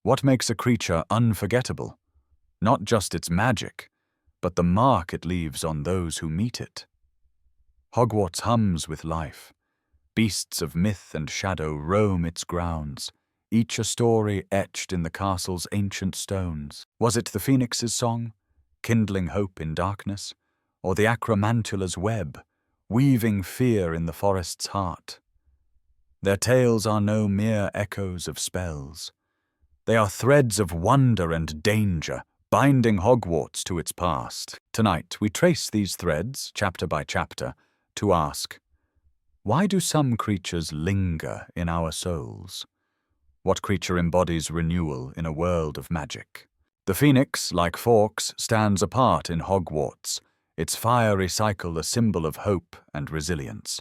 What makes a creature unforgettable? Not just its magic, but the mark it leaves on those who meet it. Hogwarts hums with life. Beasts of myth and shadow roam its grounds, each a story etched in the castle's ancient stones. Was it the Phoenix's song, kindling hope in darkness, or the Acromantula's web, weaving fear in the forest's heart? Their tales are no mere echoes of spells. They are threads of wonder and danger, binding Hogwarts to its past. Tonight, we trace these threads, chapter by chapter, to ask, why do some creatures linger in our souls? What creature embodies renewal in a world of magic? The Phoenix, like Fawkes, stands apart in Hogwarts, its fiery cycle a symbol of hope and resilience.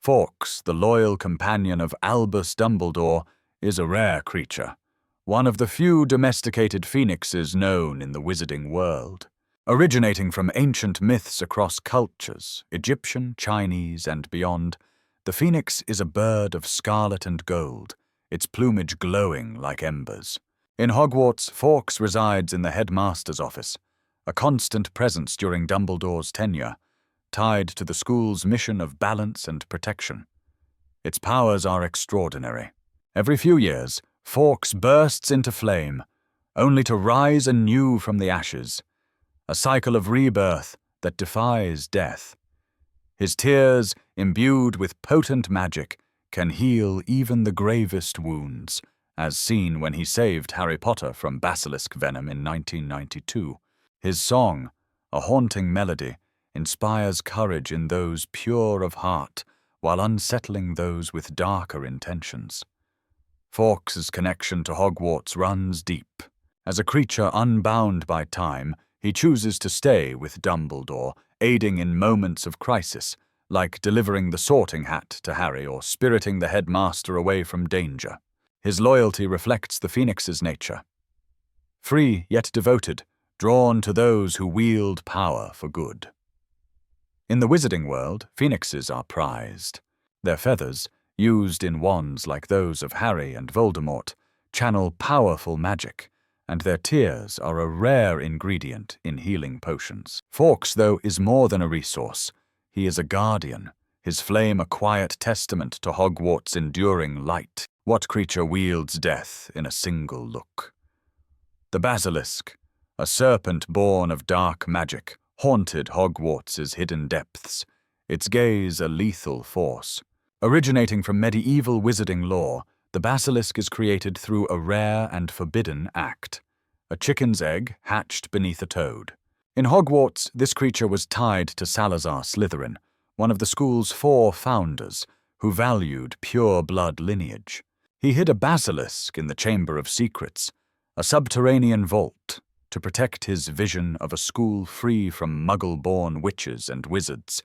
Fawkes, the loyal companion of Albus Dumbledore, is a rare creature, one of the few domesticated phoenixes known in the wizarding world. Originating from ancient myths across cultures, Egyptian, Chinese, and beyond, the phoenix is a bird of scarlet and gold, its plumage glowing like embers. In Hogwarts, Fawkes resides in the headmaster's office, a constant presence during Dumbledore's tenure, tied to the school's mission of balance and protection. Its powers are extraordinary. Every few years, Fawkes bursts into flame, only to rise anew from the ashes, a cycle of rebirth that defies death. His tears, imbued with potent magic, can heal even the gravest wounds, as seen when he saved Harry Potter from Basilisk venom in 1992. His song, a haunting melody, inspires courage in those pure of heart, while unsettling those with darker intentions. Fawkes' connection to Hogwarts runs deep. As a creature unbound by time, he chooses to stay with Dumbledore, aiding in moments of crisis, like delivering the sorting hat to Harry or spiriting the headmaster away from danger. His loyalty reflects the Phoenix's nature. Free yet devoted, drawn to those who wield power for good. In the wizarding world, phoenixes are prized. Their feathers, used in wands like those of Harry and Voldemort, channel powerful magic, and their tears are a rare ingredient in healing potions. Fawkes, though, is more than a resource. He is a guardian, his flame a quiet testament to Hogwarts' enduring light. What creature wields death in a single look? The Basilisk, a serpent born of dark magic, haunted Hogwarts' hidden depths, its gaze a lethal force. Originating from medieval wizarding lore, the Basilisk is created through a rare and forbidden act, a chicken's egg hatched beneath a toad. In Hogwarts, this creature was tied to Salazar Slytherin, one of the school's 4 founders, who valued pure blood lineage. He hid a basilisk in the Chamber of Secrets, a subterranean vault, to protect his vision of a school free from muggle-born witches and wizards,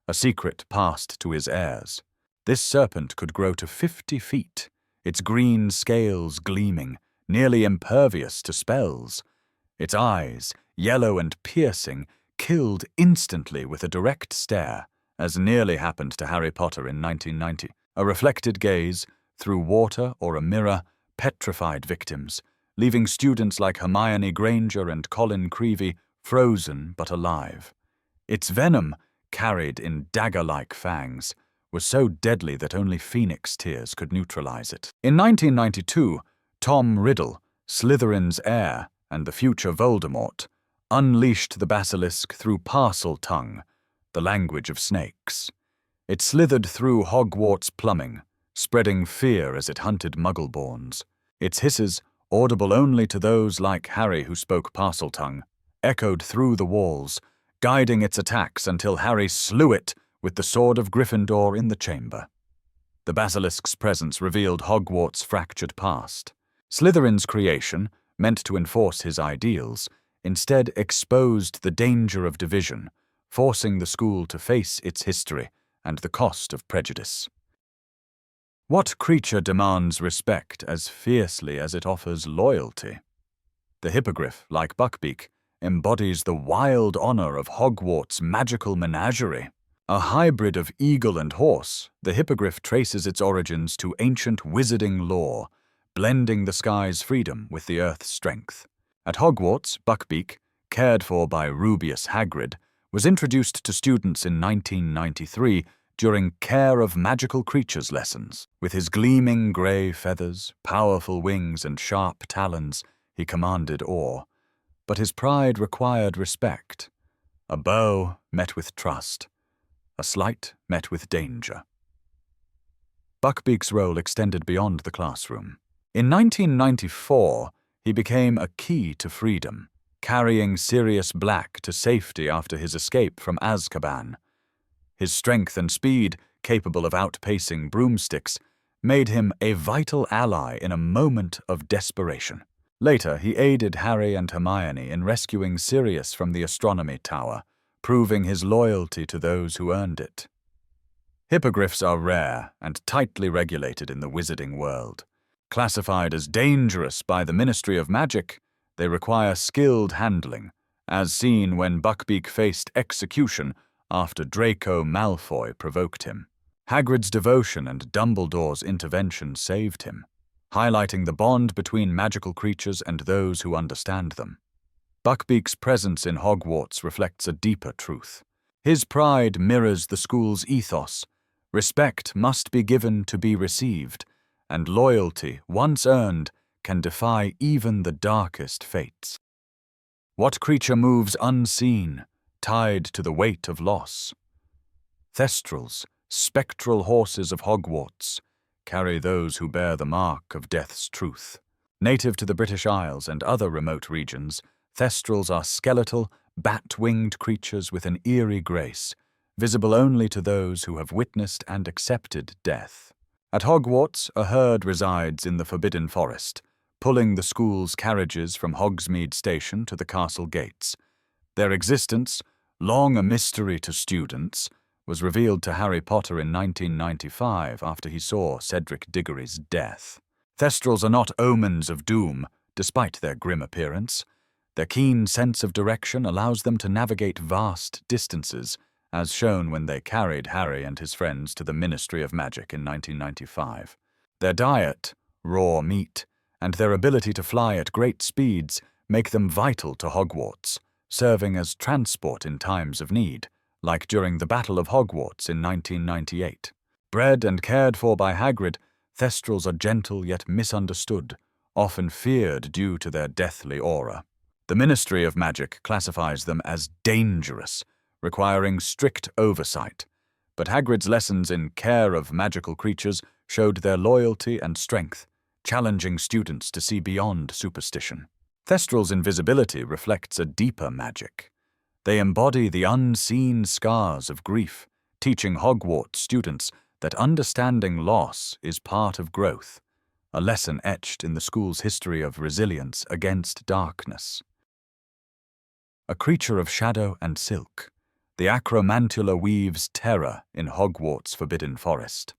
a secret passed to his heirs. This serpent could grow to 50 feet, its green scales gleaming, nearly impervious to spells. Its eyes, yellow and piercing, killed instantly with a direct stare, as nearly happened to Harry Potter in 1990. A reflected gaze, through water or a mirror, petrified victims, leaving students like Hermione Granger and Colin Creevey frozen but alive. Its venom, carried in dagger-like fangs, was so deadly that only Phoenix tears could neutralize it. In 1992, Tom Riddle, Slytherin's heir and the future Voldemort, unleashed the basilisk through parcel tongue, the language of snakes. It slithered through Hogwarts plumbing, spreading fear as it hunted Muggleborns. Its hisses, audible only to those like Harry who spoke Parseltongue, echoed through the walls, guiding its attacks until Harry slew it with the sword of Gryffindor in the chamber. The basilisk's presence revealed Hogwarts' fractured past. Slytherin's creation, meant to enforce his ideals, instead exposed the danger of division, forcing the school to face its history and the cost of prejudice. What creature demands respect as fiercely as it offers loyalty? The Hippogriff, like Buckbeak, embodies the wild honor of Hogwarts' magical menagerie. A hybrid of eagle and horse, the Hippogriff traces its origins to ancient wizarding lore, blending the sky's freedom with the earth's strength. At Hogwarts, Buckbeak, cared for by Rubeus Hagrid, was introduced to students in 1993 during Care of Magical Creatures lessons. With his gleaming grey feathers, powerful wings and sharp talons, he commanded awe. But his pride required respect. A bow met with trust. A slight met with danger. Buckbeak's role extended beyond the classroom. In 1994, he became a key to freedom, carrying Sirius Black to safety after his escape from Azkaban. His strength and speed, capable of outpacing broomsticks, made him a vital ally in a moment of desperation. Later, he aided Harry and Hermione in rescuing Sirius from the astronomy tower, proving his loyalty to those who earned it. Hippogriffs are rare and tightly regulated in the wizarding world. Classified as dangerous by the Ministry of Magic, they require skilled handling, as seen when Buckbeak faced execution after Draco Malfoy provoked him. Hagrid's devotion and Dumbledore's intervention saved him, highlighting the bond between magical creatures and those who understand them. Buckbeak's presence in Hogwarts reflects a deeper truth. His pride mirrors the school's ethos. Respect must be given to be received, and loyalty, once earned, can defy even the darkest fates. What creature moves unseen, tied to the weight of loss? Thestrals, spectral horses of Hogwarts, carry those who bear the mark of death's truth. Native to the British Isles and other remote regions, Thestrals are skeletal, bat-winged creatures with an eerie grace, visible only to those who have witnessed and accepted death. At Hogwarts, a herd resides in the Forbidden Forest, pulling the school's carriages from Hogsmeade Station to the castle gates. Their existence, long a mystery to students, was revealed to Harry Potter in 1995 after he saw Cedric Diggory's death. Thestrals are not omens of doom, despite their grim appearance. Their keen sense of direction allows them to navigate vast distances, as shown when they carried Harry and his friends to the Ministry of Magic in 1995. Their diet, raw meat, and their ability to fly at great speeds make them vital to Hogwarts, serving as transport in times of need, like during the Battle of Hogwarts in 1998. Bred and cared for by Hagrid, Thestrals are gentle yet misunderstood, often feared due to their deathly aura. The Ministry of Magic classifies them as dangerous, requiring strict oversight, but Hagrid's lessons in Care of Magical Creatures showed their loyalty and strength, challenging students to see beyond superstition. Thestral's invisibility reflects a deeper magic. They embody the unseen scars of grief, teaching Hogwarts students that understanding loss is part of growth, a lesson etched in the school's history of resilience against darkness. A creature of shadow and silk, the Acromantula weaves terror in Hogwarts' Forbidden Forest.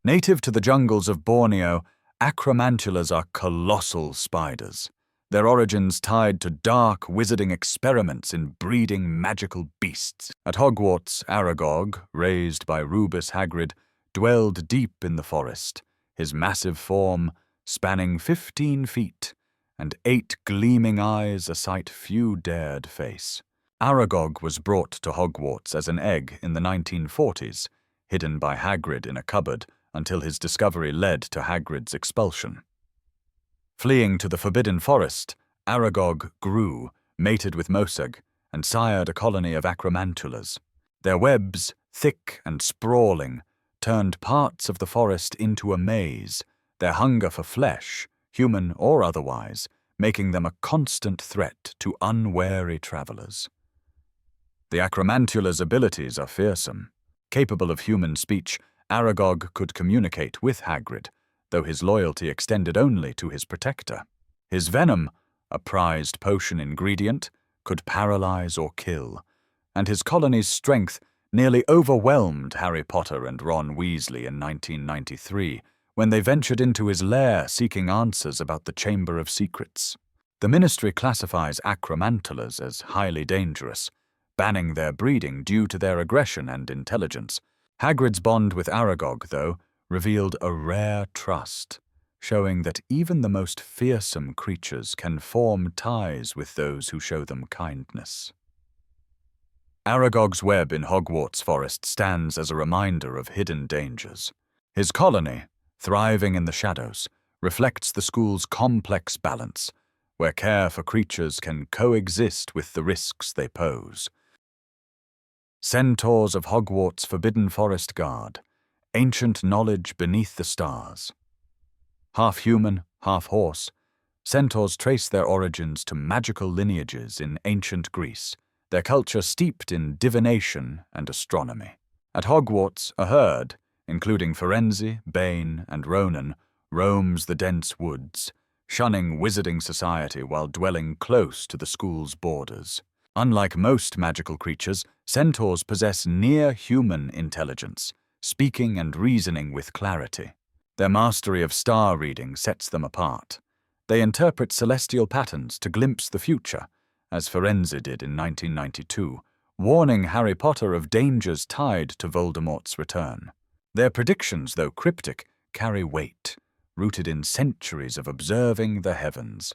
Native to the jungles of Borneo, Acromantulas are colossal spiders, their origins tied to dark wizarding experiments in breeding magical beasts. At Hogwarts, Aragog, raised by Rubeus Hagrid, dwelled deep in the forest, his massive form spanning 15 feet, and 8 gleaming eyes a sight few dared face. Aragog was brought to Hogwarts as an egg in the 1940s, hidden by Hagrid in a cupboard until his discovery led to Hagrid's expulsion. Fleeing to the Forbidden Forest, Aragog grew, mated with Mosag, and sired a colony of Acromantulas. Their webs, thick and sprawling, turned parts of the forest into a maze, their hunger for flesh, human or otherwise, making them a constant threat to unwary travelers. The Acromantula's abilities are fearsome. Capable of human speech, Aragog could communicate with Hagrid, though his loyalty extended only to his protector. His venom, a prized potion ingredient, could paralyze or kill, and his colony's strength nearly overwhelmed Harry Potter and Ron Weasley in 1993, when they ventured into his lair seeking answers about the Chamber of Secrets. The Ministry classifies Acromantulas as highly dangerous, banning their breeding due to their aggression and intelligence. Hagrid's bond with Aragog, though, revealed a rare trust. showing that even the most fearsome creatures can form ties with those who show them kindness. Aragog's web in Hogwarts Forest stands as a reminder of hidden dangers. His colony, thriving in the shadows, reflects the school's complex balance, where care for creatures can coexist with the risks they pose. Centaurs of Hogwarts' Forbidden Forest guard, ancient knowledge beneath the stars. Half human, half horse, centaurs trace their origins to magical lineages in ancient Greece, their culture steeped in divination and astronomy. At Hogwarts, a herd, including Firenze, Bane, and Ronan, roams the dense woods, shunning wizarding society while dwelling close to the school's borders. Unlike most magical creatures, centaurs possess near-human intelligence, speaking and reasoning with clarity. Their mastery of star reading sets them apart. They interpret celestial patterns to glimpse the future, as Firenze did in 1992, warning Harry Potter of dangers tied to Voldemort's return. Their predictions, though cryptic, carry weight, rooted in centuries of observing the heavens.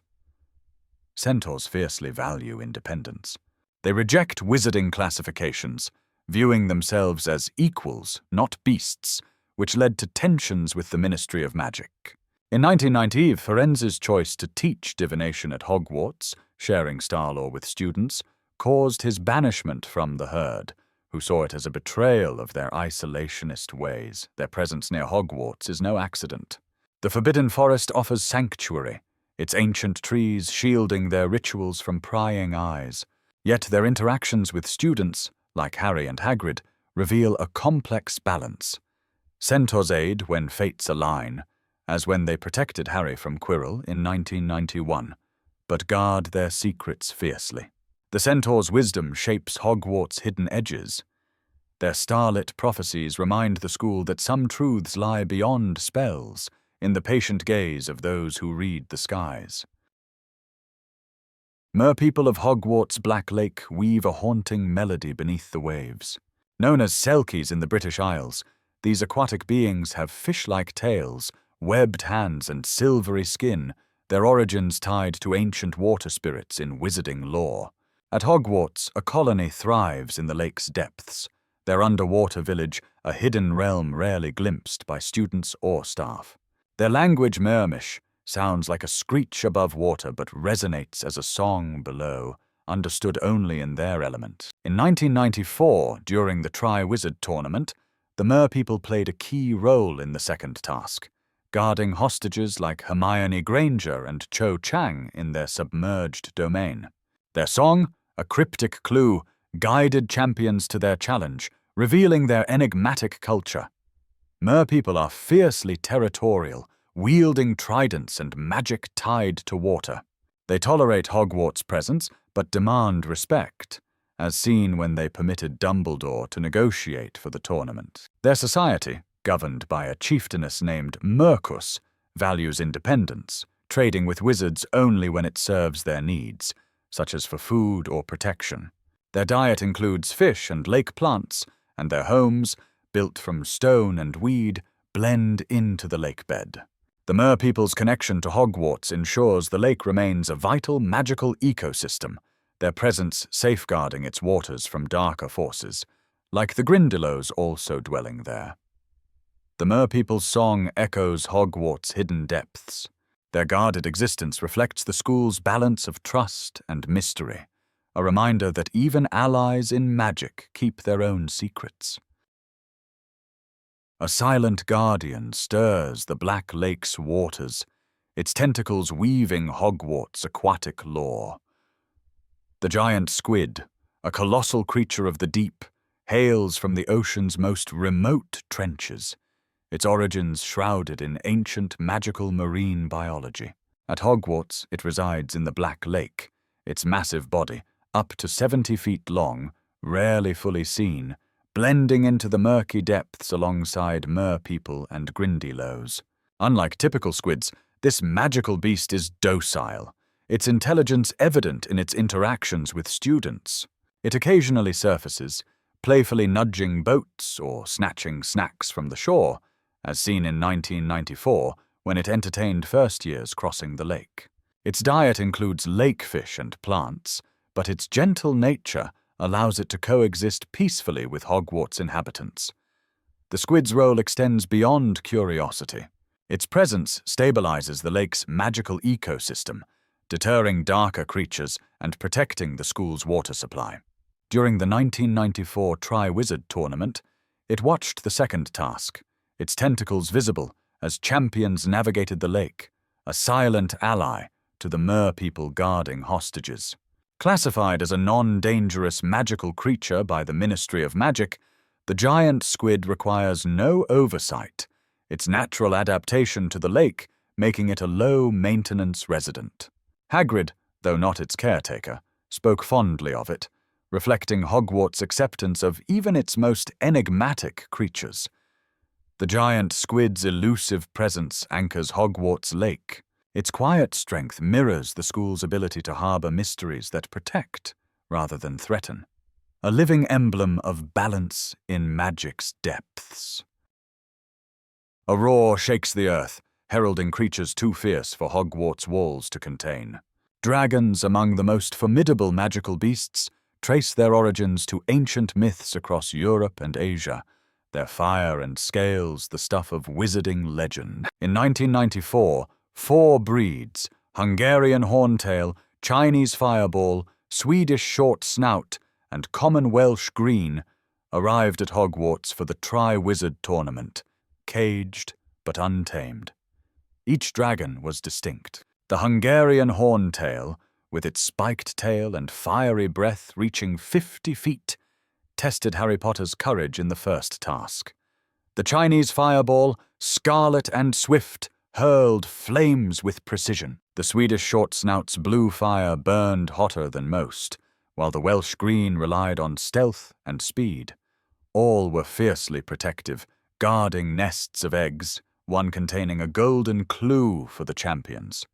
Centaurs fiercely value independence. They reject wizarding classifications, viewing themselves as equals, not beasts, which led to tensions with the Ministry of Magic. In 1990, Firenze's choice to teach divination at Hogwarts, sharing star lore with students, caused his banishment from the herd, who saw it as a betrayal of their isolationist ways. Their presence near Hogwarts is no accident. The Forbidden Forest offers sanctuary, its ancient trees shielding their rituals from prying eyes. Yet their interactions with students, like Harry and Hagrid, reveal a complex balance. Centaurs aid when fates align, as when they protected Harry from Quirrell in 1991, but guard their secrets fiercely. The Centaur's wisdom shapes Hogwarts' hidden edges. Their starlit prophecies remind the school that some truths lie beyond spells, in the patient gaze of those who read the skies. Merpeople of Hogwarts' Black Lake weave a haunting melody beneath the waves. Known as selkies in the British Isles, these aquatic beings have fish-like tails, webbed hands, and silvery skin, their origins tied to ancient water spirits in wizarding lore. At Hogwarts, a colony thrives in the lake's depths, their underwater village a hidden realm rarely glimpsed by students or staff. Their language, Mermish, sounds like a screech above water but resonates as a song below, understood only in their element. In 1994, during the Tri-Wizard tournament, the Merpeople played a key role in the second task, guarding hostages like Hermione Granger and Cho Chang in their submerged domain. Their song, a cryptic clue, guided champions to their challenge, revealing their enigmatic culture. Merpeople are fiercely territorial, wielding tridents and magic tied to water. They tolerate Hogwarts' presence, but demand respect, as seen when they permitted Dumbledore to negotiate for the tournament. Their society, governed by a chieftainess named Mercus, values independence, trading with wizards only when it serves their needs, such as for food or protection. Their diet includes fish and lake plants, and their homes, built from stone and weed, blend into the lake bed. The Merpeople's connection to Hogwarts ensures the lake remains a vital magical ecosystem, their presence safeguarding its waters from darker forces, like the Grindylows also dwelling there. The Merpeople's song echoes Hogwarts' hidden depths. Their guarded existence reflects the school's balance of trust and mystery, a reminder that even allies in magic keep their own secrets. A silent guardian stirs the Black Lake's waters, its tentacles weaving Hogwarts' aquatic lore. The giant squid, a colossal creature of the deep, hails from the ocean's most remote trenches, its origins shrouded in ancient magical marine biology. At Hogwarts, it resides in the Black Lake, its massive body, up to 70 feet long, rarely fully seen, blending into the murky depths alongside Merpeople and Grindylows. Unlike typical squids, this magical beast is docile, its intelligence evident in its interactions with students. It occasionally surfaces, playfully nudging boats or snatching snacks from the shore, as seen in 1994, when it entertained first years crossing the lake. Its diet includes lake fish and plants, but its gentle nature allows it to coexist peacefully with Hogwarts inhabitants. The squid's role extends beyond curiosity. Its presence stabilizes the lake's magical ecosystem, deterring darker creatures and protecting the school's water supply. During the 1994 Tri-Wizard tournament, it watched the second task, its tentacles visible as champions navigated the lake, a silent ally to the Merpeople guarding hostages. Classified as a non-dangerous magical creature by the Ministry of Magic, the giant squid requires no oversight, its natural adaptation to the lake making it a low-maintenance resident. Hagrid, though not its caretaker, spoke fondly of it, reflecting Hogwarts' acceptance of even its most enigmatic creatures. The giant squid's elusive presence anchors Hogwarts Lake. Its quiet strength mirrors the school's ability to harbor mysteries that protect rather than threaten. A living emblem of balance in magic's depths. A roar shakes the earth, heralding creatures too fierce for Hogwarts' walls to contain. Dragons, among the most formidable magical beasts, trace their origins to ancient myths across Europe and Asia, their fire and scales the stuff of wizarding legend. In 1994, 4 breeds, Hungarian horntail, Chinese fireball, Swedish short snout, and common Welsh green, arrived at Hogwarts for the Tri-Wizard tournament, caged but untamed. Each dragon was distinct. The Hungarian horntail, with its spiked tail and fiery breath reaching 50 feet, tested Harry Potter's courage in the first task. The Chinese fireball, scarlet and swift, hurled flames with precision. The Swedish short snout's blue fire burned hotter than most, while the Welsh green relied on stealth and speed. All were fiercely protective, guarding nests of eggs, one containing a golden clue for the champions.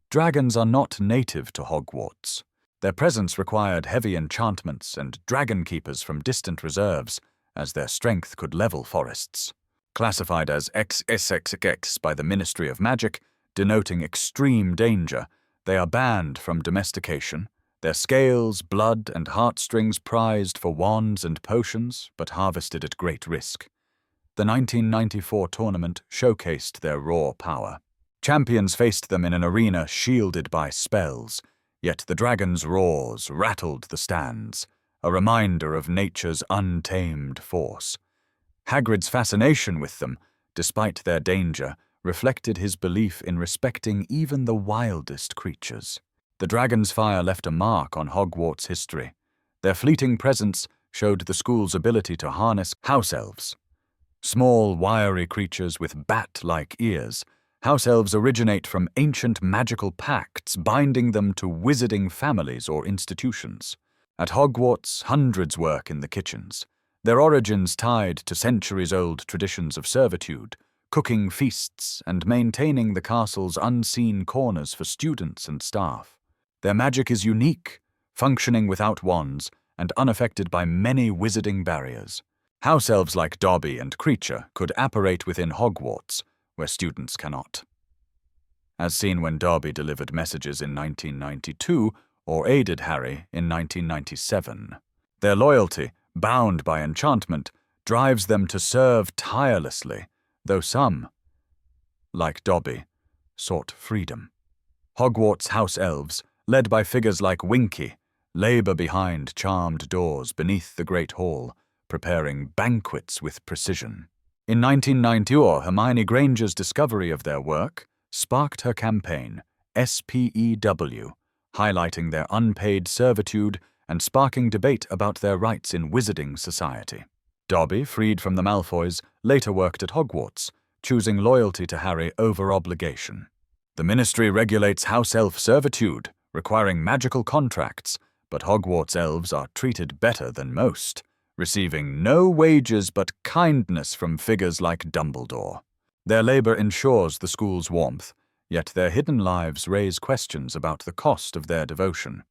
Dragons are not native to Hogwarts. Their presence required heavy enchantments and dragon keepers from distant reserves, as their strength could level forests. Classified as XXXX by the Ministry of Magic, denoting extreme danger, they are banned from domestication, their scales, blood, and heartstrings prized for wands and potions, but harvested at great risk. The 1994 tournament showcased their raw power. Champions faced them in an arena shielded by spells, yet the dragon's roars rattled the stands, a reminder of nature's untamed force. Hagrid's fascination with them, despite their danger, reflected his belief in respecting even the wildest creatures. The dragon's fire left a mark on Hogwarts history. Their fleeting presence showed the school's ability to harness house elves. Small, wiry creatures with bat-like ears, house elves originate from ancient magical pacts binding them to wizarding families or institutions. At Hogwarts, hundreds work in the kitchens, their origins tied to centuries-old traditions of servitude, cooking feasts and maintaining the castle's unseen corners for students and staff. Their magic is unique, functioning without wands and unaffected by many wizarding barriers. House elves like Dobby and Creature could apparate within Hogwarts, where students cannot. As seen when Dobby delivered messages in 1992 or aided Harry in 1997. Their loyalty, bound by enchantment, drives them to serve tirelessly, though some, like Dobby, sought freedom. Hogwarts house elves, led by figures like Winky, labor behind charmed doors beneath the Great Hall, preparing banquets with precision. In 1994, Hermione Granger's discovery of their work sparked her campaign, SPEW, highlighting their unpaid servitude and sparking debate about their rights in wizarding society. Dobby, freed from the Malfoys, later worked at Hogwarts, choosing loyalty to Harry over obligation. The Ministry regulates house elf servitude, requiring magical contracts, but Hogwarts elves are treated better than most, receiving no wages but kindness from figures like Dumbledore. Their labor ensures the school's warmth, yet their hidden lives raise questions about the cost of their devotion.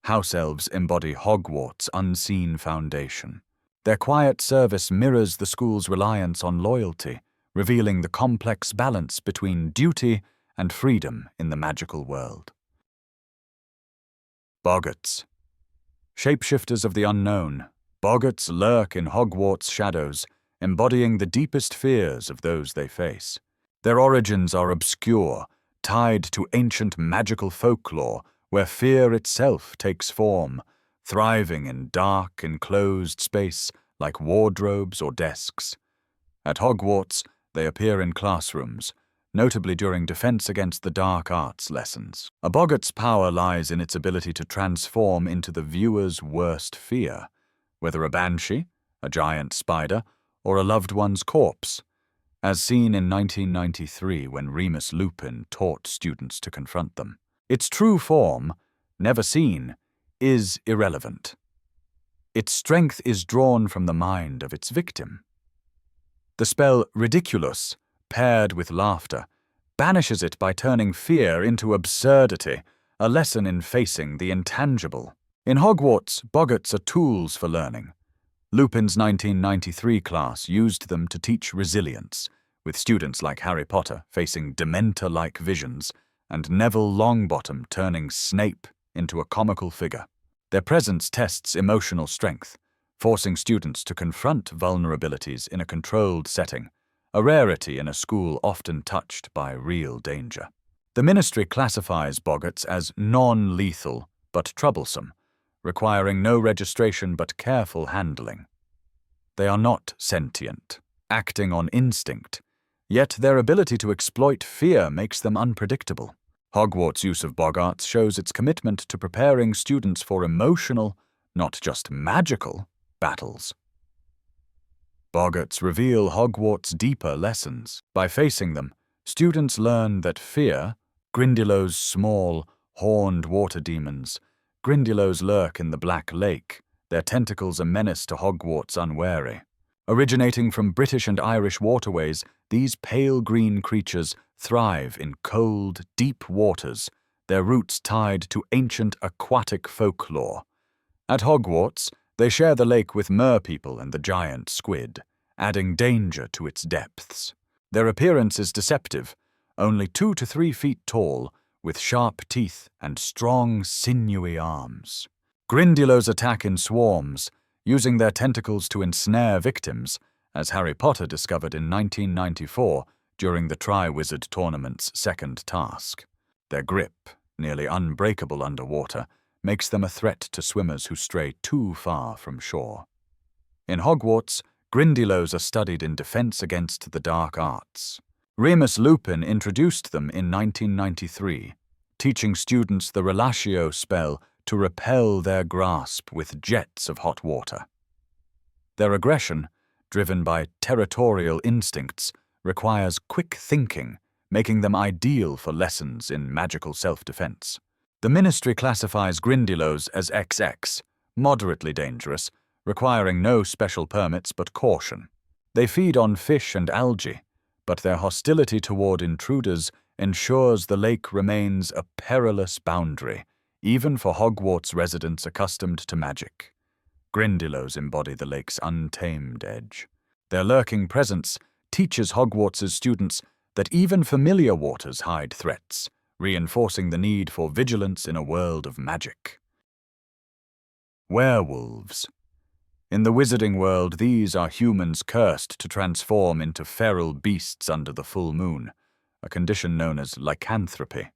House elves embody Hogwarts' unseen foundation. Their quiet service mirrors the school's reliance on loyalty, revealing the complex balance between duty and freedom in the magical world. Boggarts. Shapeshifters of the unknown, Boggarts lurk in Hogwarts' shadows, embodying the deepest fears of those they face. Their origins are obscure, tied to ancient magical folklore where fear itself takes form, thriving in dark, enclosed space like wardrobes or desks. At Hogwarts, they appear in classrooms, notably during defense against the dark arts lessons. A Boggart's power lies in its ability to transform into the viewer's worst fear, whether a banshee, a giant spider, or a loved one's corpse, as seen in 1993 when Remus Lupin taught students to confront them. Its true form, never seen, is irrelevant. Its strength is drawn from the mind of its victim. The spell Ridiculous, paired with laughter, banishes it by turning fear into absurdity, a lesson in facing the intangible. In Hogwarts, Boggarts are tools for learning. Lupin's 1993 class used them to teach resilience, with students like Harry Potter facing Dementor-like visions and Neville Longbottom turning Snape into a comical figure. Their presence tests emotional strength, forcing students to confront vulnerabilities in a controlled setting, a rarity in a school often touched by real danger. The Ministry classifies Boggarts as non-lethal but troublesome, requiring no registration but careful handling. They are not sentient, acting on instinct, yet their ability to exploit fear makes them unpredictable. Hogwarts' use of Boggarts shows its commitment to preparing students for emotional, not just magical, battles. Boggarts reveal Hogwarts' deeper lessons. By facing them, students learn that fear, Grindylow's small, horned water demons, Grindylows lurk in the Black Lake, their tentacles a menace to Hogwarts' unwary. Originating from British and Irish waterways, these pale green creatures thrive in cold, deep waters, their roots tied to ancient aquatic folklore. At Hogwarts, they share the lake with Merpeople and the giant Squid, adding danger to its depths. Their appearance is deceptive, only 2 to 3 feet tall, with sharp teeth and strong, sinewy arms. Grindylows attack in swarms, using their tentacles to ensnare victims, as Harry Potter discovered in 1994 during the Triwizard Tournament's second task. Their grip, nearly unbreakable underwater, makes them a threat to swimmers who stray too far from shore. In Hogwarts, Grindylows are studied in defense against the dark arts. Remus Lupin introduced them in 1993, teaching students the Relatio spell to repel their grasp with jets of hot water. Their aggression, driven by territorial instincts, requires quick thinking, making them ideal for lessons in magical self-defense. The Ministry classifies Grindylows as XX, moderately dangerous, requiring no special permits but caution. They feed on fish and algae, but their hostility toward intruders ensures the lake remains a perilous boundary, even for Hogwarts residents accustomed to magic. Grindylows embody the lake's untamed edge. Their lurking presence teaches Hogwarts' students that even familiar waters hide threats, reinforcing the need for vigilance in a world of magic. Werewolves. In the wizarding world, these are humans cursed to transform into feral beasts under the full moon, a condition known as lycanthropy.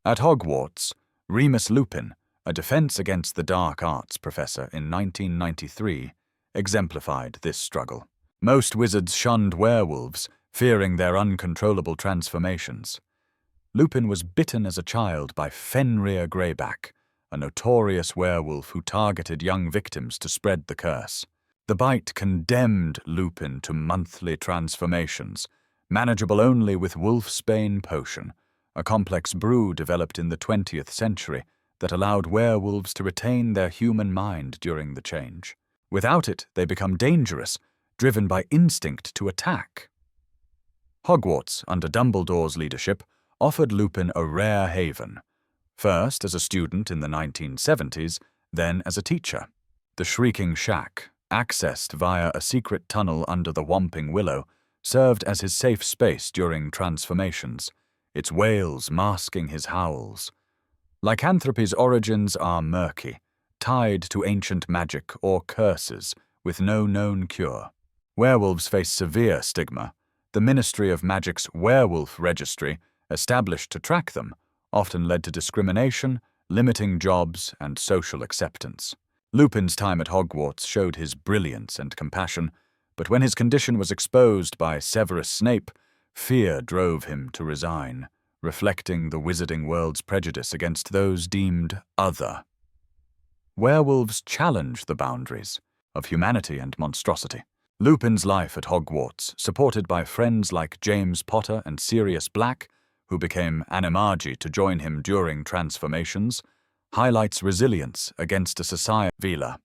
At Hogwarts, Remus Lupin, a defense against the dark arts professor in 1993, exemplified this struggle. Most wizards shunned werewolves, fearing their uncontrollable transformations. Lupin was bitten as a child by Fenrir Greyback, a notorious werewolf who targeted young victims to spread the curse. The bite condemned Lupin to monthly transformations, manageable only with wolfsbane potion, a complex brew developed in the 20th century that allowed werewolves to retain their human mind during the change. Without it, they become dangerous, driven by instinct to attack. Hogwarts, under Dumbledore's leadership, offered Lupin a rare haven, first as a student in the 1970s, then as a teacher. The Shrieking Shack, accessed via a secret tunnel under the Whomping Willow, served as his safe space during transformations, its wails masking his howls. Lycanthropy's origins are murky, tied to ancient magic or curses, with no known cure. Werewolves face severe stigma. The Ministry of Magic's Werewolf Registry, established to track them, often led to discrimination, limiting jobs and social acceptance. Lupin's time at Hogwarts showed his brilliance and compassion, but when his condition was exposed by Severus Snape, fear drove him to resign, reflecting the wizarding world's prejudice against those deemed other. Werewolves challenge the boundaries of humanity and monstrosity. Lupin's life at Hogwarts, supported by friends like James Potter and Sirius Black, who became animagi to join him during transformations, highlights resilience against a society. Veela.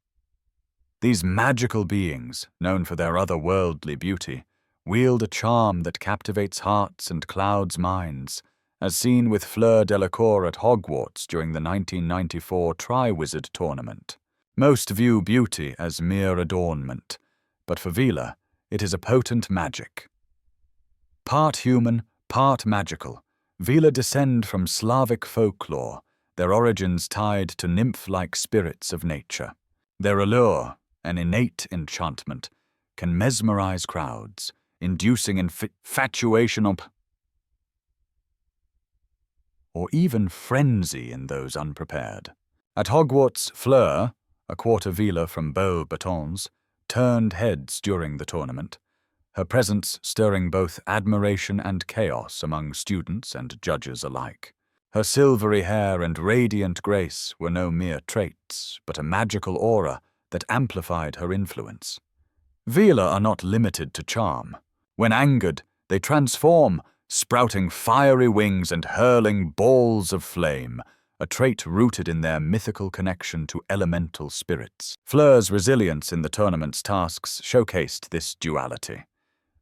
These magical beings, known for their otherworldly beauty, wield a charm that captivates hearts and clouds minds, as seen with Fleur Delacour at Hogwarts during the 1994 Triwizard Tournament. Most view beauty as mere adornment, but for Veela, it is a potent magic. Part human, part magical, Veela descend from Slavic folklore, their origins tied to nymph-like spirits of nature. Their allure, an innate enchantment, can mesmerize crowds, inducing infatuation or even frenzy in those unprepared. At Hogwarts, Fleur, a quarter Veela from Beauxbatons, turned heads during the tournament, her presence stirring both admiration and chaos among students and judges alike. Her silvery hair and radiant grace were no mere traits, but a magical aura that amplified her influence. Veela are not limited to charm. When angered, they transform, sprouting fiery wings and hurling balls of flame, a trait rooted in their mythical connection to elemental spirits. Fleur's resilience in the tournament's tasks showcased this duality.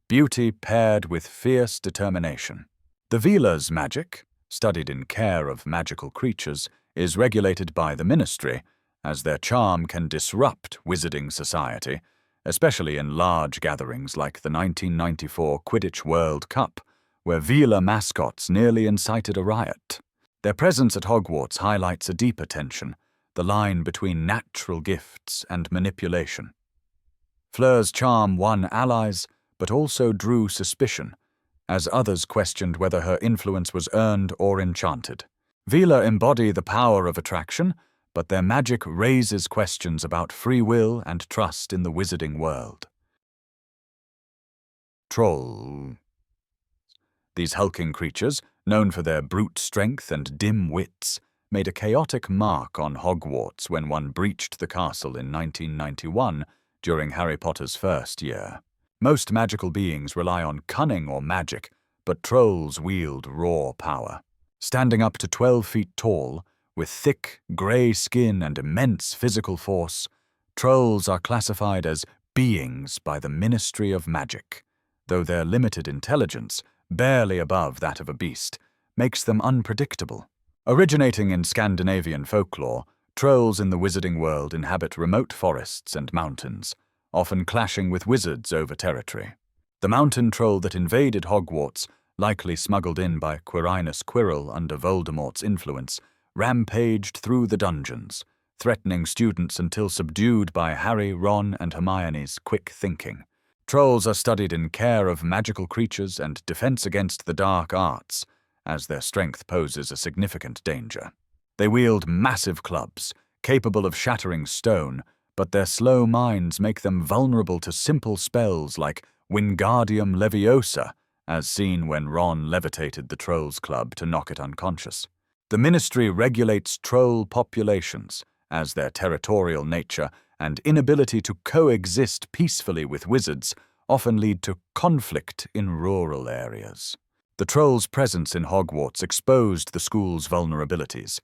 Beauty paired with fierce determination. The Veela's magic, studied in care of magical creatures, is regulated by the Ministry, as their charm can disrupt wizarding society, especially in large gatherings like the 1994 Quidditch World Cup, where Veela mascots nearly incited a riot. Their presence at Hogwarts highlights a deeper tension, the line between natural gifts and manipulation. Fleur's charm won allies, but also drew suspicion, as others questioned whether her influence was earned or enchanted. Veela embody the power of attraction, but their magic raises questions about free will and trust in the wizarding world. Troll. These hulking creatures, known for their brute strength and dim wits, made a chaotic mark on Hogwarts when one breached the castle in 1991 during Harry Potter's first year. Most magical beings rely on cunning or magic, but trolls wield raw power. Standing up to 12 feet tall, with thick, grey skin and immense physical force, trolls are classified as beings by the Ministry of Magic, though their limited intelligence, barely above that of a beast, makes them unpredictable. Originating in Scandinavian folklore, trolls in the wizarding world inhabit remote forests and mountains, often clashing with wizards over territory. The mountain troll that invaded Hogwarts, likely smuggled in by Quirinus Quirrell under Voldemort's influence, rampaged through the dungeons, threatening students until subdued by Harry, Ron, and Hermione's quick thinking. Trolls are studied in care of magical creatures and defense against the dark arts, as their strength poses a significant danger. They wield massive clubs, capable of shattering stone, but their slow minds make them vulnerable to simple spells like Wingardium Leviosa, as seen when Ron levitated the Troll's Club to knock it unconscious. The Ministry regulates troll populations, as their territorial nature and inability to coexist peacefully with wizards often lead to conflict in rural areas. The troll's presence in Hogwarts exposed the school's vulnerabilities,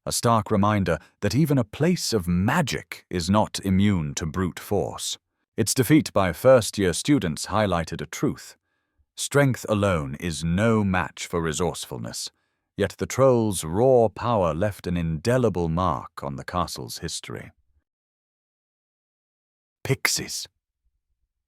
a stark reminder that even a place of magic is not immune to brute force. Its defeat by first-year students highlighted a truth. Strength alone is no match for resourcefulness, yet the troll's raw power left an indelible mark on the castle's history. Pixies.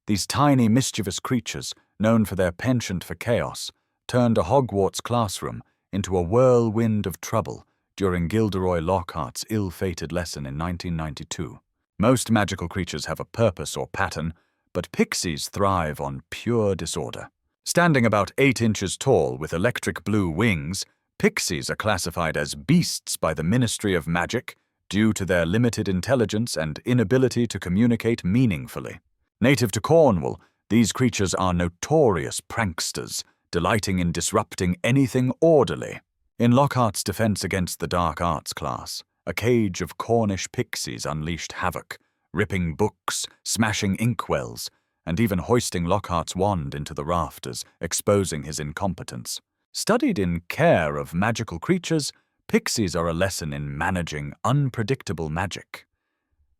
These tiny, mischievous creatures, known for their penchant for chaos, turned a Hogwarts classroom into a whirlwind of trouble during Gilderoy Lockhart's ill-fated lesson in 1992. Most magical creatures have a purpose or pattern, but pixies thrive on pure disorder. Standing about 8 inches tall with electric blue wings, pixies are classified as beasts by the Ministry of Magic due to their limited intelligence and inability to communicate meaningfully. Native to Cornwall, these creatures are notorious pranksters, delighting in disrupting anything orderly. In Lockhart's defense against the dark arts class, a cage of Cornish pixies unleashed havoc, ripping books, smashing inkwells, and even hoisting Lockhart's wand into the rafters, exposing his incompetence. Studied in Care of Magical Creatures, pixies are a lesson in managing unpredictable magic.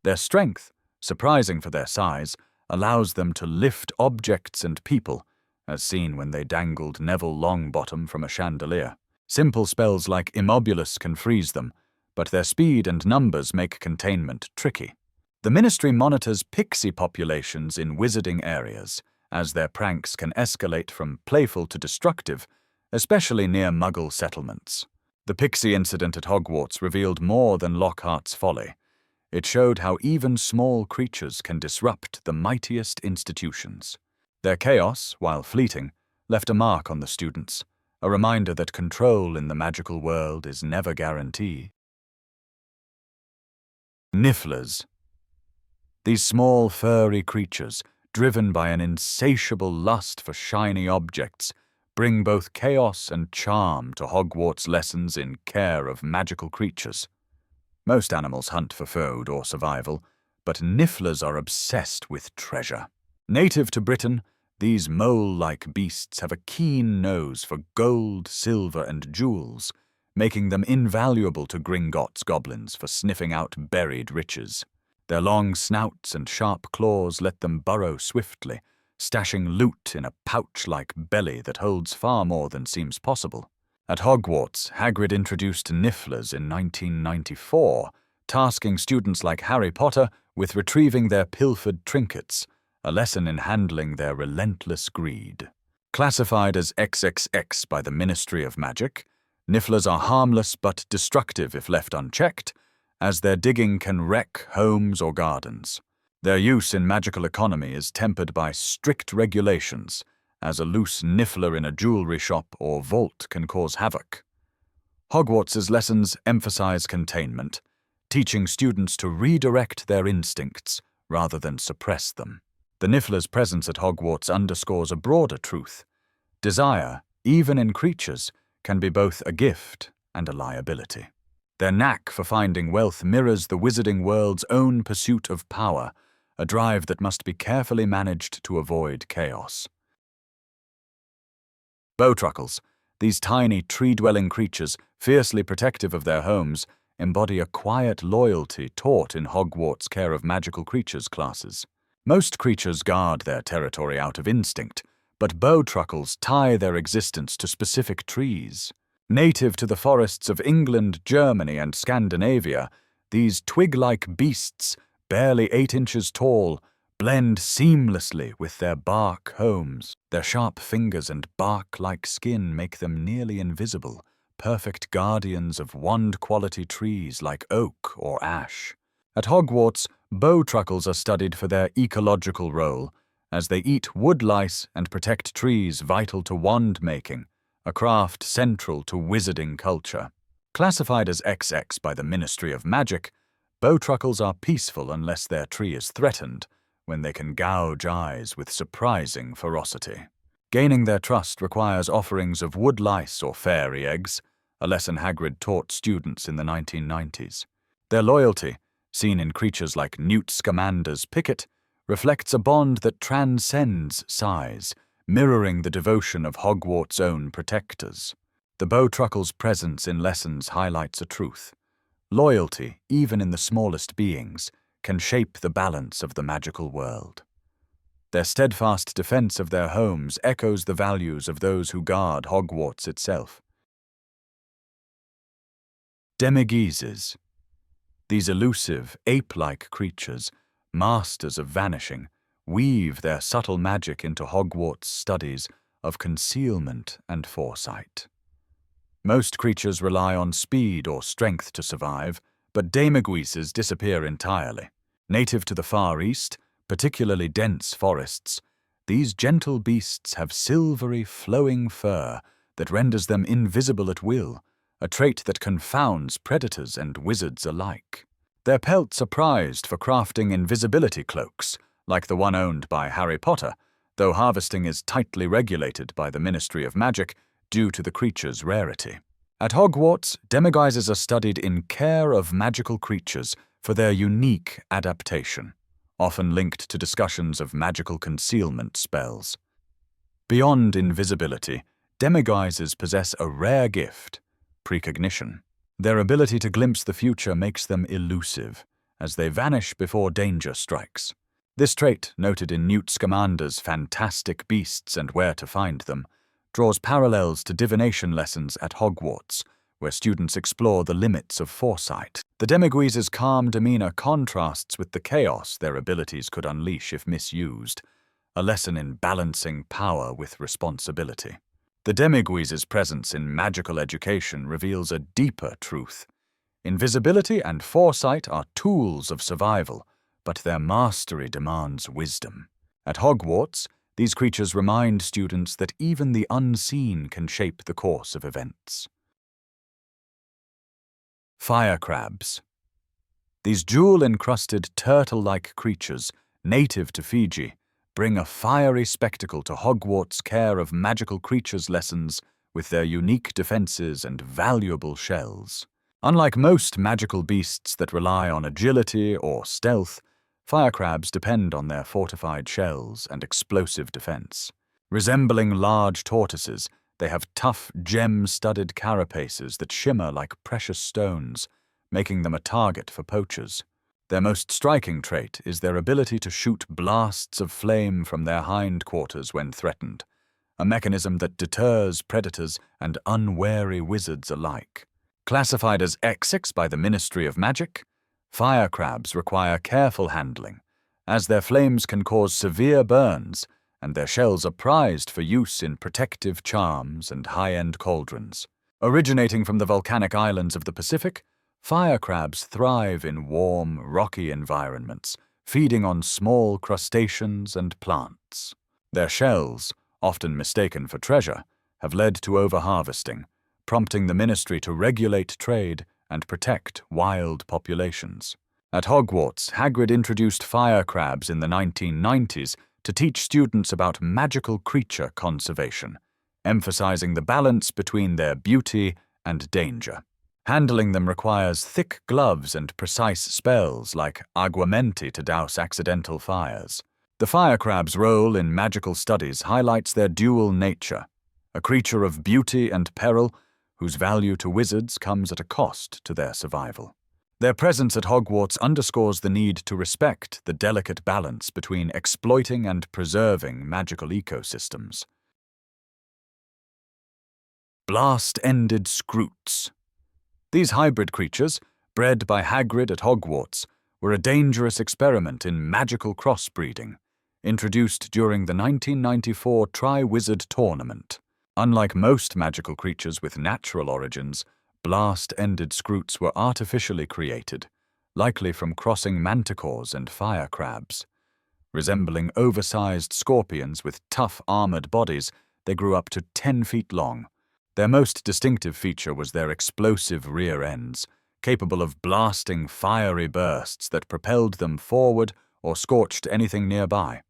Their strength, surprising for their size, allows them to lift objects and people, as seen when they dangled Neville Longbottom from a chandelier. Simple spells like Immobulus can freeze them, but their speed and numbers make containment tricky. The Ministry monitors pixie populations in wizarding areas, as their pranks can escalate from playful to destructive, especially near Muggle settlements. The pixie incident at Hogwarts revealed more than Lockhart's folly. It showed how even small creatures can disrupt the mightiest institutions. Their chaos, while fleeting, left a mark on the students, a reminder that control in the magical world is never guaranteed. Nifflers. These small, furry creatures, driven by an insatiable lust for shiny objects, bring both chaos and charm to Hogwarts lessons in Care of Magical Creatures. Most animals hunt for food or survival, but Nifflers are obsessed with treasure. Native to Britain, these mole-like beasts have a keen nose for gold, silver, and jewels, making them invaluable to Gringotts goblins for sniffing out buried riches. Their long snouts and sharp claws let them burrow swiftly, stashing loot in a pouch-like belly that holds far more than seems possible. At Hogwarts, Hagrid introduced Nifflers in 1994, tasking students like Harry Potter with retrieving their pilfered trinkets, a lesson in handling their relentless greed. Classified as XXX by the Ministry of Magic, Nifflers are harmless but destructive if left unchecked, as their digging can wreck homes or gardens. Their use in magical economy is tempered by strict regulations, as a loose Niffler in a jewelry shop or vault can cause havoc. Hogwarts's lessons emphasize containment, teaching students to redirect their instincts rather than suppress them. The Niffler's presence at Hogwarts underscores a broader truth. Desire, even in creatures, can be both a gift and a liability. Their knack for finding wealth mirrors the wizarding world's own pursuit of power, a drive that must be carefully managed to avoid chaos. Bowtruckles, these tiny tree-dwelling creatures, fiercely protective of their homes, embody a quiet loyalty taught in Hogwarts' Care of Magical Creatures classes. Most creatures guard their territory out of instinct, but Bowtruckles tie their existence to specific trees. Native to the forests of England, Germany, and Scandinavia, these twig-like beasts, barely 8 inches tall, blend seamlessly with their bark homes. Their sharp fingers and bark-like skin make them nearly invisible, perfect guardians of wand-quality trees like oak or ash. At Hogwarts, Bowtruckles are studied for their ecological role, as they eat woodlice and protect trees vital to wand-making, a craft central to wizarding culture. Classified as XX by the Ministry of Magic, Bowtruckles are peaceful unless their tree is threatened, when they can gouge eyes with surprising ferocity. Gaining their trust requires offerings of woodlice or fairy eggs, a lesson Hagrid taught students in the 1990s. Their loyalty, seen in creatures like Newt Scamander's Picket, reflects a bond that transcends size, mirroring the devotion of Hogwarts' own protectors. The Bowtruckle's presence in lessons highlights a truth. Loyalty, even in the smallest beings, can shape the balance of the magical world. Their steadfast defense of their homes echoes the values of those who guard Hogwarts itself. Demiguises. These elusive, ape-like creatures, masters of vanishing, weave their subtle magic into Hogwarts' studies of concealment and foresight. Most creatures rely on speed or strength to survive, but Demiguises disappear entirely. Native to the Far East, particularly dense forests, these gentle beasts have silvery, flowing fur that renders them invisible at will, a trait that confounds predators and wizards alike. Their pelts are prized for crafting invisibility cloaks, like the one owned by Harry Potter, though harvesting is tightly regulated by the Ministry of Magic due to the creature's rarity. At Hogwarts, Demiguises are studied in care of magical creatures for their unique adaptation, often linked to discussions of magical concealment spells. Beyond invisibility, Demiguises possess a rare gift, precognition. Their ability to glimpse the future makes them elusive, as they vanish before danger strikes. This trait, noted in Newt Scamander's Fantastic Beasts and Where to Find Them, draws parallels to divination lessons at Hogwarts, where students explore the limits of foresight. The Demiguises' calm demeanor contrasts with the chaos their abilities could unleash if misused, a lesson in balancing power with responsibility. The Demiguises' presence in magical education reveals a deeper truth. Invisibility and foresight are tools of survival, but their mastery demands wisdom. At Hogwarts, these creatures remind students that even the unseen can shape the course of events. Fire crabs. These jewel-encrusted turtle-like creatures, native to Fiji, bring a fiery spectacle to Hogwarts' care of magical creatures lessons with their unique defenses and valuable shells. Unlike most magical beasts that rely on agility or stealth, fire crabs depend on their fortified shells and explosive defense. Resembling large tortoises, they have tough, gem-studded carapaces that shimmer like precious stones, making them a target for poachers. Their most striking trait is their ability to shoot blasts of flame from their hindquarters when threatened, a mechanism that deters predators and unwary wizards alike. Classified as X6 by the Ministry of Magic, fire crabs require careful handling, as their flames can cause severe burns, and their shells are prized for use in protective charms and high-end cauldrons. Originating from the volcanic islands of the Pacific, fire crabs thrive in warm, rocky environments, feeding on small crustaceans and plants. Their shells, often mistaken for treasure, have led to overharvesting, prompting the ministry to regulate trade and protect wild populations. At Hogwarts, Hagrid introduced fire crabs in the 1990s to teach students about magical creature conservation, emphasizing the balance between their beauty and danger. Handling them requires thick gloves and precise spells like aguamenti to douse accidental fires. The fire crab's role in magical studies highlights their dual nature, a creature of beauty and peril whose value to wizards comes at a cost to their survival. Their presence at Hogwarts underscores the need to respect the delicate balance between exploiting and preserving magical ecosystems. Blast-ended Skrewts. These hybrid creatures, bred by Hagrid at Hogwarts, were a dangerous experiment in magical crossbreeding, introduced during the 1994 Tri-Wizard Tournament. Unlike most magical creatures with natural origins, blast-ended Skrewts were artificially created, likely from crossing manticores and fire crabs. Resembling oversized scorpions with tough armored bodies, they grew up to 10 feet long. Their most distinctive feature was their explosive rear ends, capable of blasting fiery bursts that propelled them forward or scorched anything nearby.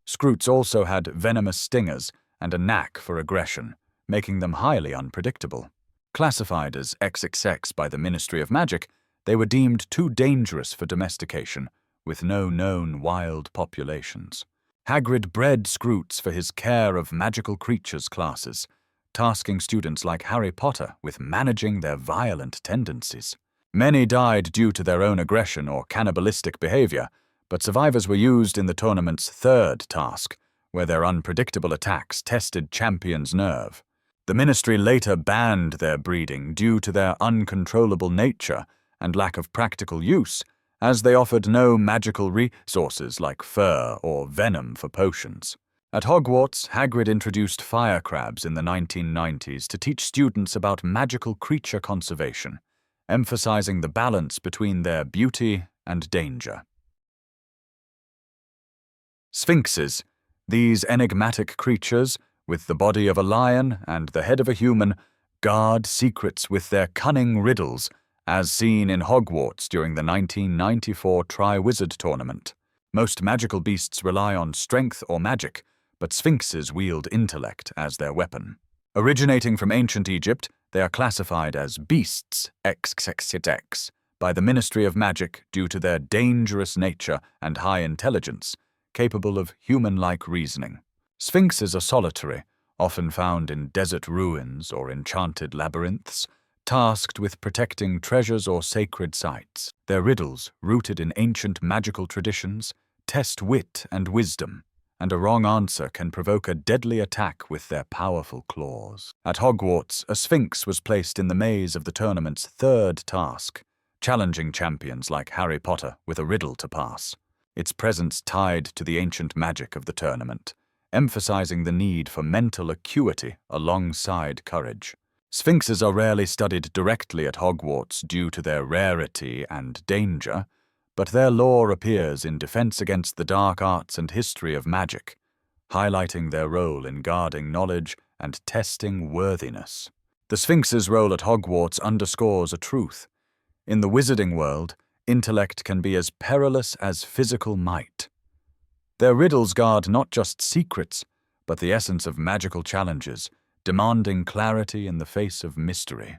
Skrewts also had venomous stingers and a knack for aggression, making them highly unpredictable. Classified as XXX by the Ministry of Magic, they were deemed too dangerous for domestication, with no known wild populations. Hagrid bred Skrewts for his care of magical creatures classes, tasking students like Harry Potter with managing their violent tendencies. Many died due to their own aggression or cannibalistic behavior, but survivors were used in the tournament's third task, where their unpredictable attacks tested champions' nerve. The ministry later banned their breeding due to their uncontrollable nature and lack of practical use, as they offered no magical resources like fur or venom for potions. At Hogwarts, Hagrid introduced fire crabs in the 1990s to teach students about magical creature conservation, emphasizing the balance between their beauty and danger. Sphinxes. These enigmatic creatures, with the body of a lion and the head of a human, guard secrets with their cunning riddles, as seen in Hogwarts during the 1994 Triwizard Tournament. Most magical beasts rely on strength or magic, but sphinxes wield intellect as their weapon. Originating from ancient Egypt, they are classified as beasts XXX by the Ministry of Magic due to their dangerous nature and high intelligence, capable of human-like reasoning. Sphinxes are solitary, often found in desert ruins or enchanted labyrinths, tasked with protecting treasures or sacred sites. Their riddles, rooted in ancient magical traditions, test wit and wisdom, and a wrong answer can provoke a deadly attack with their powerful claws. At Hogwarts, a Sphinx was placed in the maze of the tournament's third task, challenging champions like Harry Potter with a riddle to pass, its presence tied to the ancient magic of the tournament, emphasizing the need for mental acuity alongside courage. Sphinxes are rarely studied directly at Hogwarts due to their rarity and danger, but their lore appears in Defense Against the Dark Arts and History of Magic, highlighting their role in guarding knowledge and testing worthiness. The Sphinx's role at Hogwarts underscores a truth. In the wizarding world, intellect can be as perilous as physical might. Their riddles guard not just secrets, but the essence of magical challenges, demanding clarity in the face of mystery.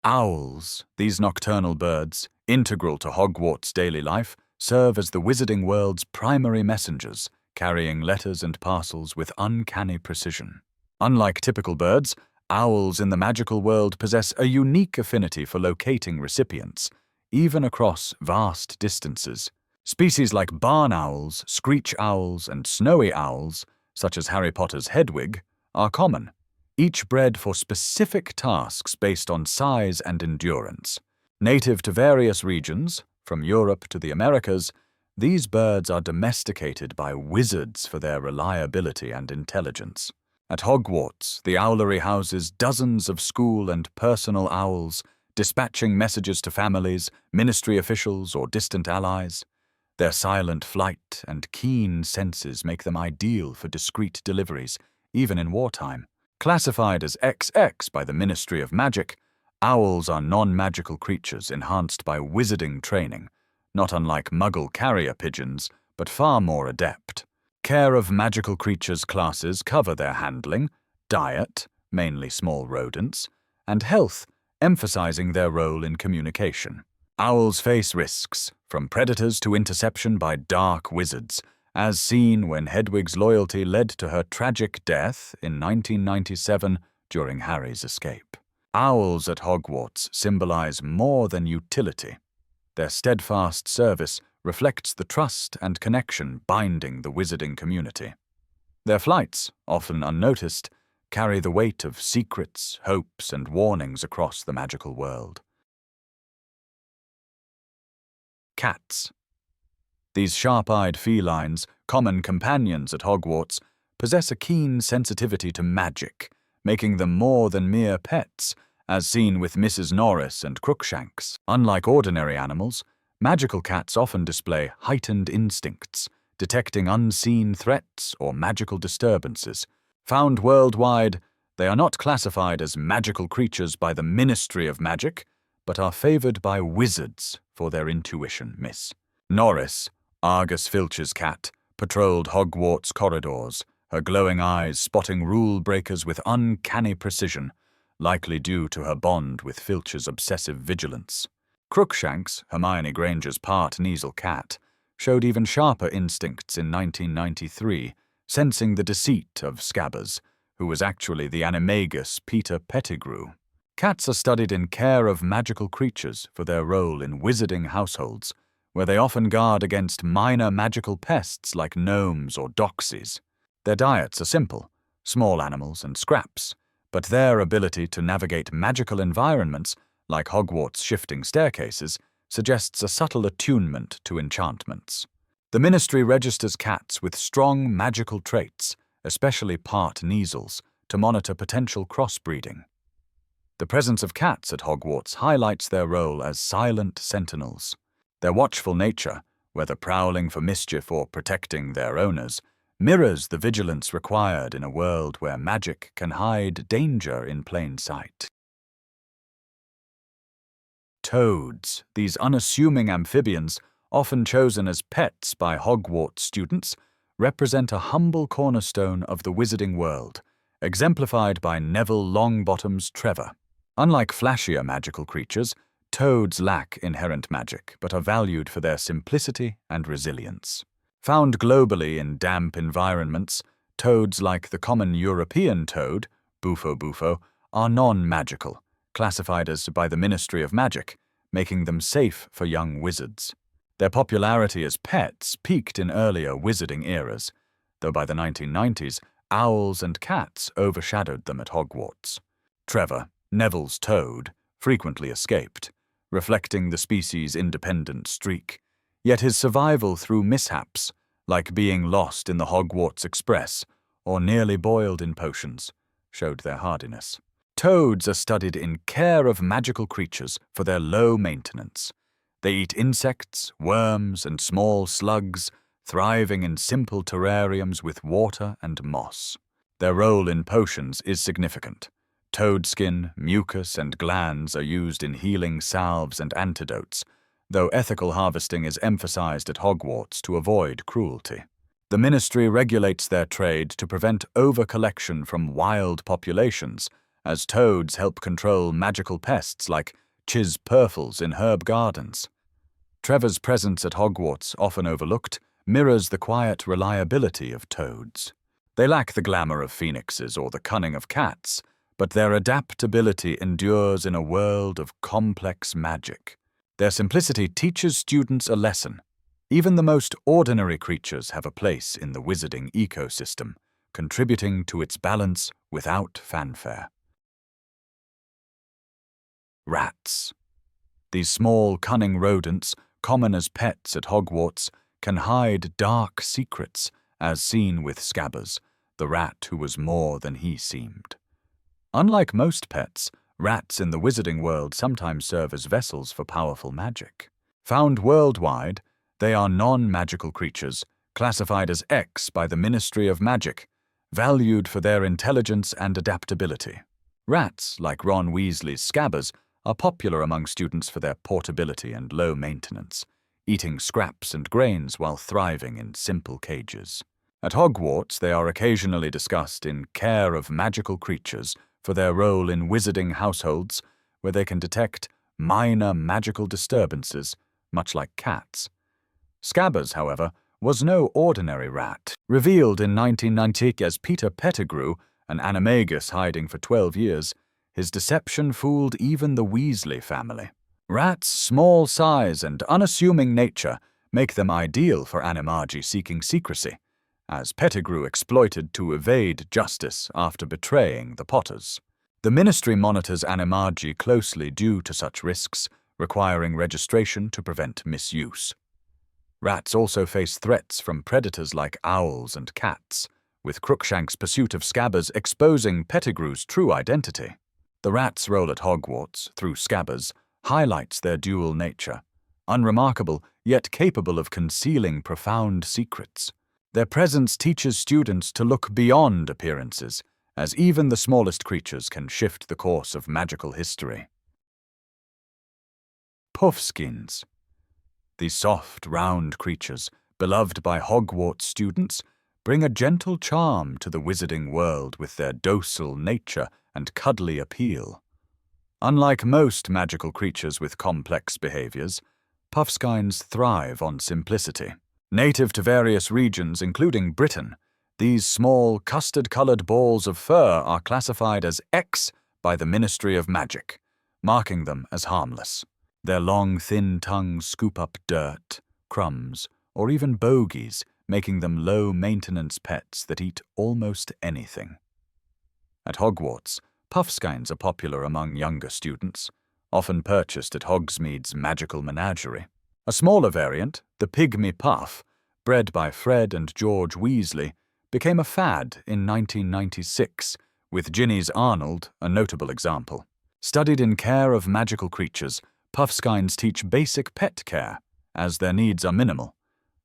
Owls, these nocturnal birds, integral to Hogwarts' daily life, serve as the wizarding world's primary messengers, carrying letters and parcels with uncanny precision. Unlike typical birds, owls in the magical world possess a unique affinity for locating recipients, even across vast distances. Species like barn owls, screech owls, and snowy owls, such as Harry Potter's Hedwig, are common, each bred for specific tasks based on size and endurance. Native to various regions, from Europe to the Americas, these birds are domesticated by wizards for their reliability and intelligence. At Hogwarts, the owlery houses dozens of school and personal owls, dispatching messages to families, ministry officials, or distant allies. Their silent flight and keen senses make them ideal for discreet deliveries, even in wartime. Classified as XX by the Ministry of Magic, owls are non-magical creatures enhanced by wizarding training, not unlike Muggle carrier pigeons, but far more adept. Care of magical creatures classes cover their handling, diet, mainly small rodents, and health, emphasizing their role in communication. Owls face risks, from predators to interception by dark wizards, as seen when Hedwig's loyalty led to her tragic death in 1997 during Harry's escape. Owls at Hogwarts symbolize more than utility. Their steadfast service reflects the trust and connection binding the wizarding community. Their flights, often unnoticed, carry the weight of secrets, hopes, and warnings across the magical world. Cats. These sharp-eyed felines, common companions at Hogwarts, possess a keen sensitivity to magic, making them more than mere pets, as seen with Mrs. Norris and Crookshanks. Unlike ordinary animals, magical cats often display heightened instincts, detecting unseen threats or magical disturbances. Found worldwide, they are not classified as magical creatures by the Ministry of Magic, but are favored by wizards for their intuition. Miss Norris, Argus Filch's cat, patrolled Hogwarts corridors, her glowing eyes spotting rule breakers with uncanny precision, likely due to her bond with Filch's obsessive vigilance. Crookshanks, Hermione Granger's part-Kneazle cat, showed even sharper instincts in 1993, sensing the deceit of Scabbers, who was actually the animagus Peter Pettigrew. Cats are studied in Care of Magical Creatures for their role in wizarding households, where they often guard against minor magical pests like gnomes or doxies. Their diets are simple, small animals and scraps, but their ability to navigate magical environments, like Hogwarts' shifting staircases, suggests a subtle attunement to enchantments. The ministry registers cats with strong magical traits, especially part Neasels, to monitor potential crossbreeding. The presence of cats at Hogwarts highlights their role as silent sentinels. Their watchful nature, whether prowling for mischief or protecting their owners, mirrors the vigilance required in a world where magic can hide danger in plain sight. Toads, these unassuming amphibians, often chosen as pets by Hogwarts students, represent a humble cornerstone of the wizarding world, exemplified by Neville Longbottom's Trevor. Unlike flashier magical creatures, toads lack inherent magic, but are valued for their simplicity and resilience. Found globally in damp environments, toads like the common European toad, Bufo, are non-magical, classified as by the Ministry of Magic, making them safe for young wizards. Their popularity as pets peaked in earlier wizarding eras, though by the 1990s, owls and cats overshadowed them at Hogwarts. Trevor, Neville's toad, frequently escaped, reflecting the species' independent streak, yet his survival through mishaps, like being lost in the Hogwarts Express or nearly boiled in potions, showed their hardiness. Toads are studied in care of magical creatures for their low maintenance. They eat insects, worms, and small slugs, thriving in simple terrariums with water and moss. Their role in potions is significant. Toad skin, mucus, and glands are used in healing salves and antidotes, though ethical harvesting is emphasized at Hogwarts to avoid cruelty. The ministry regulates their trade to prevent over-collection from wild populations, as toads help control magical pests like Chiz-Purfles in herb gardens. Trevor's presence at Hogwarts, often overlooked, mirrors the quiet reliability of toads. They lack the glamour of phoenixes or the cunning of cats, but their adaptability endures in a world of complex magic. Their simplicity teaches students a lesson. Even the most ordinary creatures have a place in the wizarding ecosystem, contributing to its balance without fanfare. Rats. These small, cunning rodents, common as pets at Hogwarts, can hide dark secrets, as seen with Scabbers, the rat who was more than he seemed. Unlike most pets, rats in the wizarding world sometimes serve as vessels for powerful magic. Found worldwide, they are non-magical creatures, classified as X by the Ministry of Magic, valued for their intelligence and adaptability. Rats, like Ron Weasley's Scabbers, are popular among students for their portability and low maintenance, eating scraps and grains while thriving in simple cages. At Hogwarts, they are occasionally discussed in care of magical creatures for their role in wizarding households, where they can detect minor magical disturbances, much like cats. Scabbers, however, was no ordinary rat. Revealed in 1990 as Peter Pettigrew, an animagus hiding for 12 years, his deception fooled even the Weasley family. Rats' small size and unassuming nature make them ideal for animagi seeking secrecy, as Pettigrew exploited to evade justice after betraying the Potters. The Ministry monitors animagi closely due to such risks, requiring registration to prevent misuse. Rats also face threats from predators like owls and cats, with Crookshank's pursuit of Scabbers exposing Pettigrew's true identity. The rats' role at Hogwarts, through Scabbers, highlights their dual nature, unremarkable yet capable of concealing profound secrets. Their presence teaches students to look beyond appearances, as even the smallest creatures can shift the course of magical history. Puffskeins. These soft, round creatures, beloved by Hogwarts students, bring a gentle charm to the wizarding world with their docile nature and cuddly appeal. Unlike most magical creatures with complex behaviors, Puffskeins thrive on simplicity. Native to various regions, including Britain, these small, custard-colored balls of fur are classified as X by the Ministry of Magic, marking them as harmless. Their long, thin tongues scoop up dirt, crumbs, or even bogies, making them low-maintenance pets that eat almost anything. At Hogwarts, Puffskeins are popular among younger students, often purchased at Hogsmeade's magical menagerie. A smaller variant, the pygmy puff, bred by Fred and George Weasley, became a fad in 1996, with Ginny's Arnold a notable example. Studied in care of magical creatures, Puffskeins teach basic pet care, as their needs are minimal.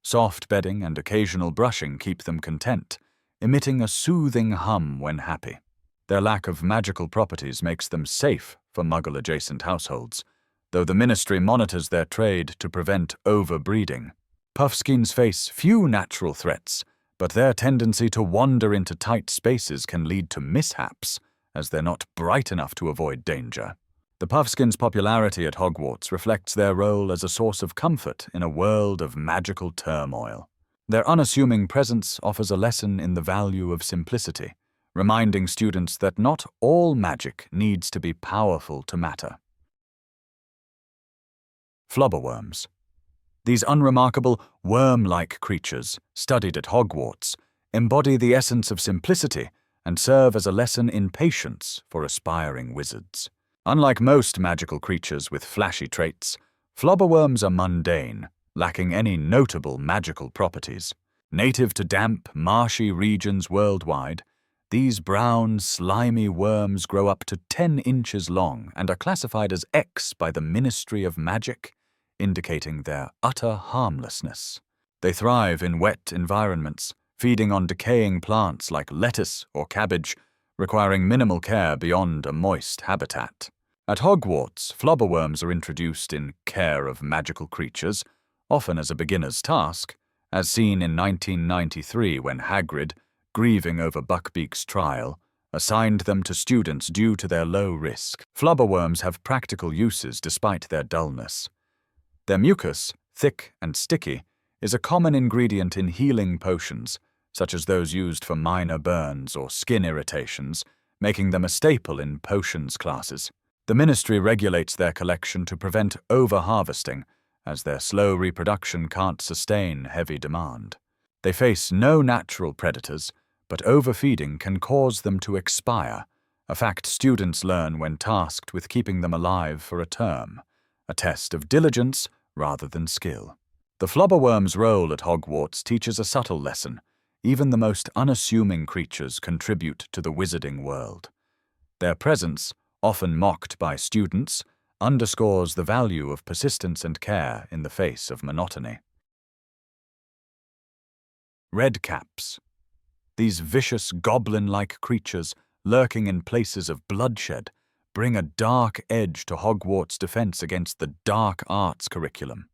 Soft bedding and occasional brushing keep them content, emitting a soothing hum when happy. Their lack of magical properties makes them safe for Muggle-adjacent households, though the Ministry monitors their trade to prevent overbreeding. Puffskeins face few natural threats, but their tendency to wander into tight spaces can lead to mishaps, as they're not bright enough to avoid danger. The Puffskeins' popularity at Hogwarts reflects their role as a source of comfort in a world of magical turmoil. Their unassuming presence offers a lesson in the value of simplicity, reminding students that not all magic needs to be powerful to matter. Flobberworms. These unremarkable, worm-like creatures, studied at Hogwarts, embody the essence of simplicity and serve as a lesson in patience for aspiring wizards. Unlike most magical creatures with flashy traits, flobberworms are mundane, lacking any notable magical properties. Native to damp, marshy regions worldwide, these brown, slimy worms grow up to 10 inches long and are classified as X by the Ministry of Magic, indicating their utter harmlessness. They thrive in wet environments, feeding on decaying plants like lettuce or cabbage, requiring minimal care beyond a moist habitat. At Hogwarts, flobberworms are introduced in care of magical creatures, often as a beginner's task, as seen in 1993 when Hagrid, grieving over Buckbeak's trial, assigned them to students due to their low risk. Flobberworms have practical uses despite their dullness. Their mucus, thick and sticky, is a common ingredient in healing potions, such as those used for minor burns or skin irritations, making them a staple in potions classes. The Ministry regulates their collection to prevent over-harvesting, as their slow reproduction can't sustain heavy demand. They face no natural predators, but overfeeding can cause them to expire, a fact students learn when tasked with keeping them alive for a term, a test of diligence rather than skill. The flobberworm's role at Hogwarts teaches a subtle lesson. Even the most unassuming creatures contribute to the wizarding world. Their presence, often mocked by students, underscores the value of persistence and care in the face of monotony. Redcaps. These vicious goblin-like creatures, lurking in places of bloodshed, bring a dark edge to Hogwarts' defense against the dark arts curriculum.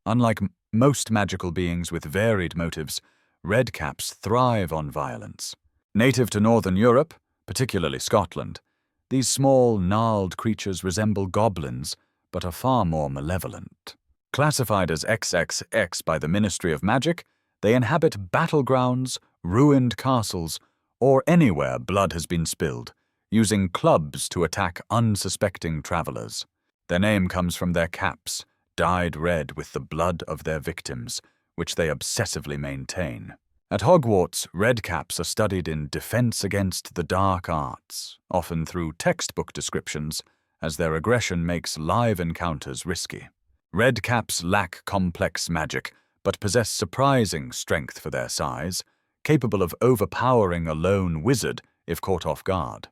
Unlike most magical beings with varied motives, redcaps thrive on violence. Native to Northern Europe, particularly Scotland, these small, gnarled creatures resemble goblins, but are far more malevolent. Classified as XXX by the Ministry of Magic, they inhabit battlegrounds, ruined castles, or anywhere blood has been spilled, using clubs to attack unsuspecting travelers. Their name comes from their caps, dyed red with the blood of their victims, which they obsessively maintain. At Hogwarts, redcaps are studied in defense against the dark arts, often through textbook descriptions, as their aggression makes live encounters risky. Redcaps lack complex magic, but possess surprising strength for their size, capable of overpowering a lone wizard if caught off guard.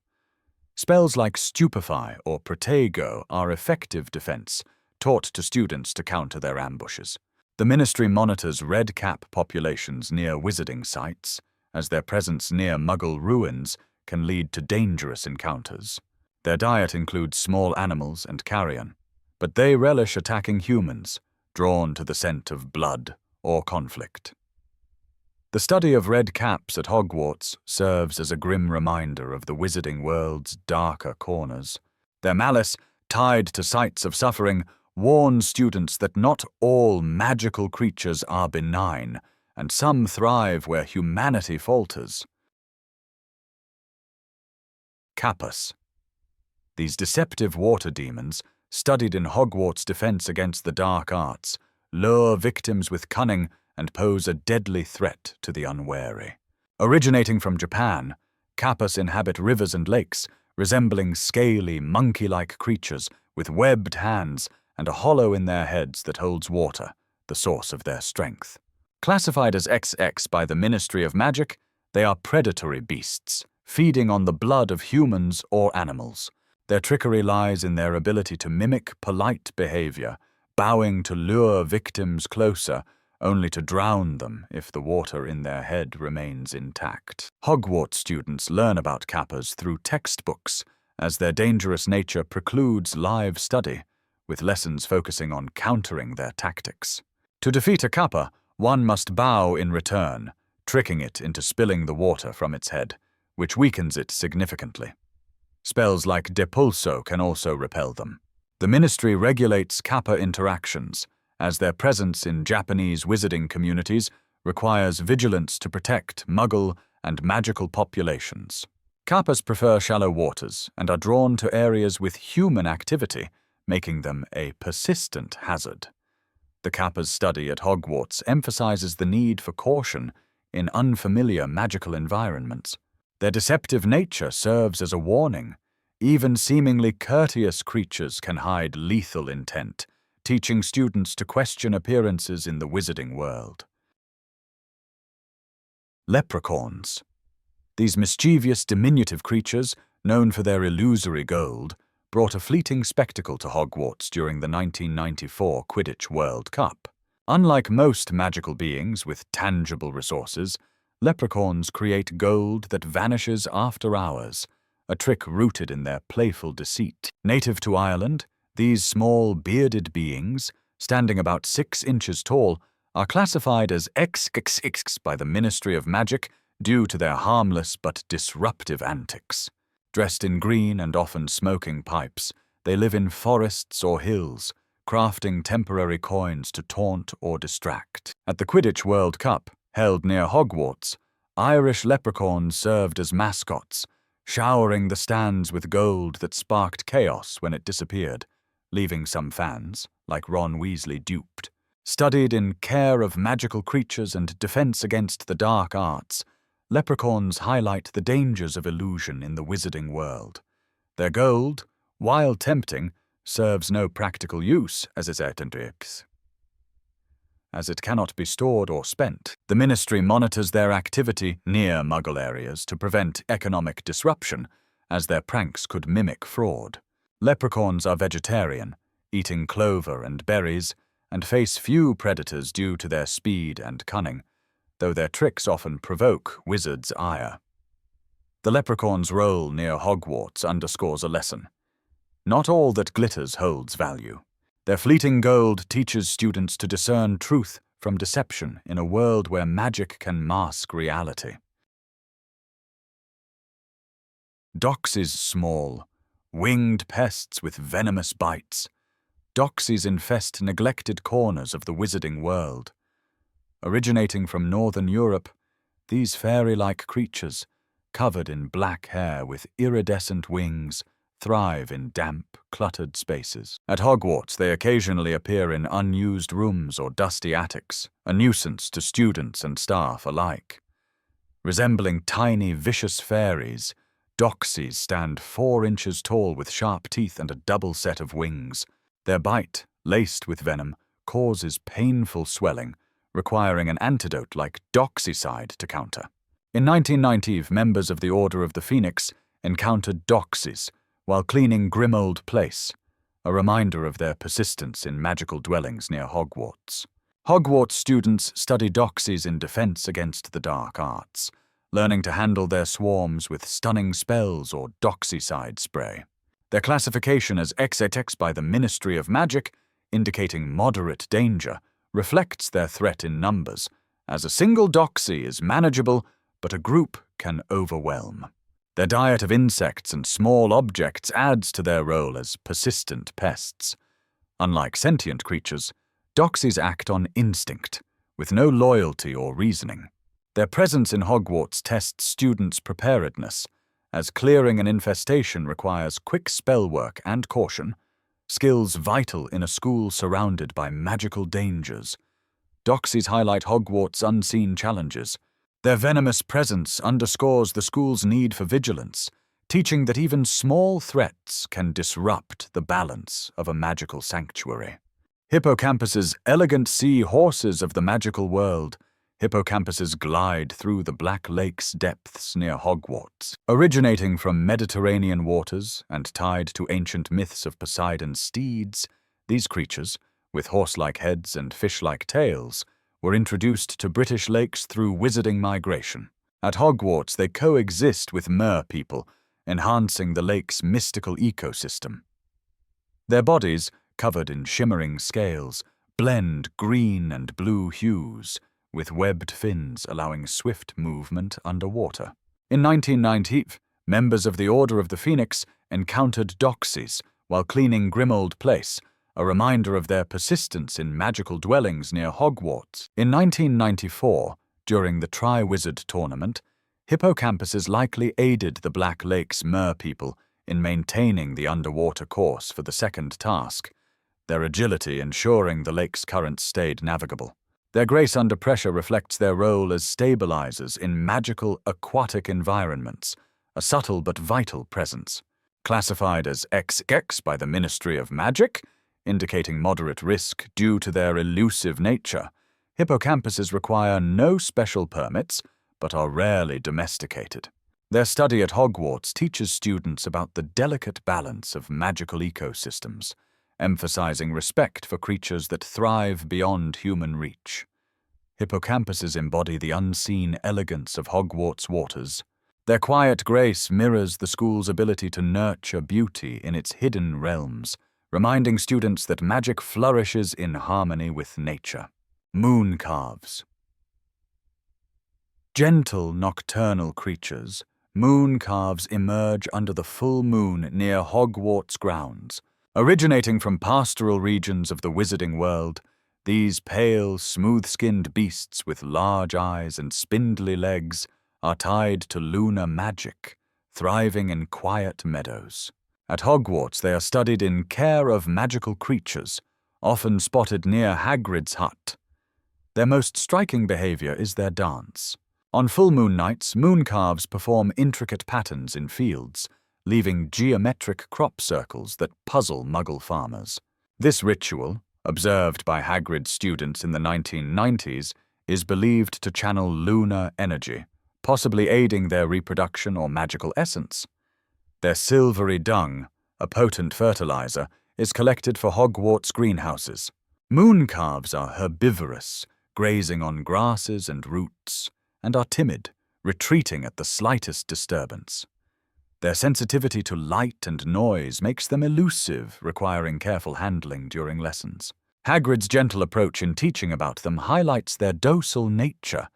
Spells like Stupefy or Protego are effective defense, taught to students to counter their ambushes. The Ministry monitors redcap populations near wizarding sites, as their presence near Muggle ruins can lead to dangerous encounters. Their diet includes small animals and carrion, but they relish attacking humans, drawn to the scent of blood or conflict. The study of redcaps at Hogwarts serves as a grim reminder of the wizarding world's darker corners. Their malice, tied to sites of suffering, warns students that not all magical creatures are benign, and some thrive where humanity falters. Kappas. These deceptive water demons, studied in Hogwarts' defense against the dark arts, lure victims with cunning and pose a deadly threat to the unwary. Originating from Japan, Kappas inhabit rivers and lakes, resembling scaly, monkey-like creatures with webbed hands and a hollow in their heads that holds water, the source of their strength. Classified as XX by the Ministry of Magic, they are predatory beasts, feeding on the blood of humans or animals. Their trickery lies in their ability to mimic polite behavior, bowing to lure victims closer, only to drown them if the water in their head remains intact. Hogwarts students learn about Kappas through textbooks, as their dangerous nature precludes live study, with lessons focusing on countering their tactics. To defeat a Kappa, one must bow in return, tricking it into spilling the water from its head, which weakens it significantly. Spells like Depulso can also repel them. The Ministry regulates Kappa interactions, as their presence in Japanese wizarding communities requires vigilance to protect Muggle and magical populations. Kappas prefer shallow waters and are drawn to areas with human activity, making them a persistent hazard. The Kappa's study at Hogwarts emphasizes the need for caution in unfamiliar magical environments. Their deceptive nature serves as a warning. Even seemingly courteous creatures can hide lethal intent, teaching students to question appearances in the wizarding world. Leprechauns. These mischievous, diminutive creatures, known for their illusory gold, brought a fleeting spectacle to Hogwarts during the 1994 Quidditch World Cup. Unlike most magical beings with tangible resources, leprechauns create gold that vanishes after hours, a trick rooted in their playful deceit. Native to Ireland, these small, bearded beings, standing about 6 inches tall, are classified as XXX by the Ministry of Magic due to their harmless but disruptive antics. Dressed in green and often smoking pipes, they live in forests or hills, crafting temporary coins to taunt or distract. At the Quidditch World Cup, held near Hogwarts, Irish leprechauns served as mascots, showering the stands with gold that sparked chaos when it disappeared, leaving some fans, like Ron Weasley, duped. Studied in care of magical creatures and defense against the dark arts, leprechauns highlight the dangers of illusion in the wizarding world. Their gold, while tempting, serves no practical use as it cannot be stored or spent. The Ministry monitors their activity near Muggle areas to prevent economic disruption, as their pranks could mimic fraud. Leprechauns are vegetarian, eating clover and berries, and face few predators due to their speed and cunning, though their tricks often provoke wizards' ire. The leprechaun's role near Hogwarts underscores a lesson. Not all that glitters holds value. Their fleeting gold teaches students to discern truth from deception in a world where magic can mask reality. Doxys small, winged pests with venomous bites. Doxys infest neglected corners of the wizarding world. Originating from northern Europe, these fairy-like creatures, covered in black hair with iridescent wings, thrive in damp, cluttered spaces. At Hogwarts, they occasionally appear in unused rooms or dusty attics, a nuisance to students and staff alike. Resembling tiny, vicious fairies, Doxys stand 4 inches tall with sharp teeth and a double set of wings. Their bite, laced with venom, causes painful swelling, requiring an antidote like Doxycide to counter. In 1990, members of the Order of the Phoenix encountered Doxys while cleaning Grimold Place, a reminder of their persistence in magical dwellings near Hogwarts. Hogwarts students study Doxys in defense against the dark arts, learning to handle their swarms with stunning spells or Doxycide spray. Their classification as XX by the Ministry of Magic, indicating moderate danger, reflects their threat in numbers, as a single Doxy is manageable, but a group can overwhelm. Their diet of insects and small objects adds to their role as persistent pests. Unlike sentient creatures, Doxys act on instinct, with no loyalty or reasoning. Their presence in Hogwarts tests students' preparedness, as clearing an infestation requires quick spell work and caution, skills vital in a school surrounded by magical dangers. Doxys highlight Hogwarts' unseen challenges. Their venomous presence underscores the school's need for vigilance, teaching that even small threats can disrupt the balance of a magical sanctuary. Hippocampus's elegant sea horses of the magical world. Hippocampuses glide through the Black Lake's depths near Hogwarts. Originating from Mediterranean waters and tied to ancient myths of Poseidon's steeds, these creatures, with horse-like heads and fish-like tails, were introduced to British lakes through wizarding migration. At Hogwarts, they coexist with Merpeople, enhancing the lake's mystical ecosystem. Their bodies, covered in shimmering scales, blend green and blue hues, with webbed fins allowing swift movement underwater. In 1990, members of the Order of the Phoenix encountered Doxys while cleaning Grimmauld Place, a reminder of their persistence in magical dwellings near Hogwarts. In 1994, during the Tri-Wizard tournament, Hippocampuses likely aided the Black Lake's Merpeople in maintaining the underwater course for the second task, their agility ensuring the lake's currents stayed navigable. Their grace under pressure reflects their role as stabilizers in magical aquatic environments, a subtle but vital presence. Classified as XX by the Ministry of Magic, indicating moderate risk due to their elusive nature, hippocampuses require no special permits, but are rarely domesticated. Their study at Hogwarts teaches students about the delicate balance of magical ecosystems, emphasizing respect for creatures that thrive beyond human reach. Hippocampuses embody the unseen elegance of Hogwarts waters. Their quiet grace mirrors the school's ability to nurture beauty in its hidden realms, reminding students that magic flourishes in harmony with nature. Moon calves. Gentle nocturnal creatures, moon calves emerge under the full moon near Hogwarts grounds. Originating from pastoral regions of the wizarding world, these pale, smooth-skinned beasts with large eyes and spindly legs are tied to lunar magic, thriving in quiet meadows. At Hogwarts, they are studied in care of magical creatures, often spotted near Hagrid's hut. Their most striking behavior is their dance. On full moon nights, moon calves perform intricate patterns in fields, leaving geometric crop circles that puzzle Muggle farmers. This ritual, observed by Hagrid's students in the 1990s, is believed to channel lunar energy, possibly aiding their reproduction or magical essence. Their silvery dung, a potent fertilizer, is collected for Hogwarts greenhouses. Moon calves are herbivorous, grazing on grasses and roots, and are timid, retreating at the slightest disturbance. Their sensitivity to light and noise makes them elusive, requiring careful handling during lessons. Hagrid's gentle approach in teaching about them highlights their docile nature,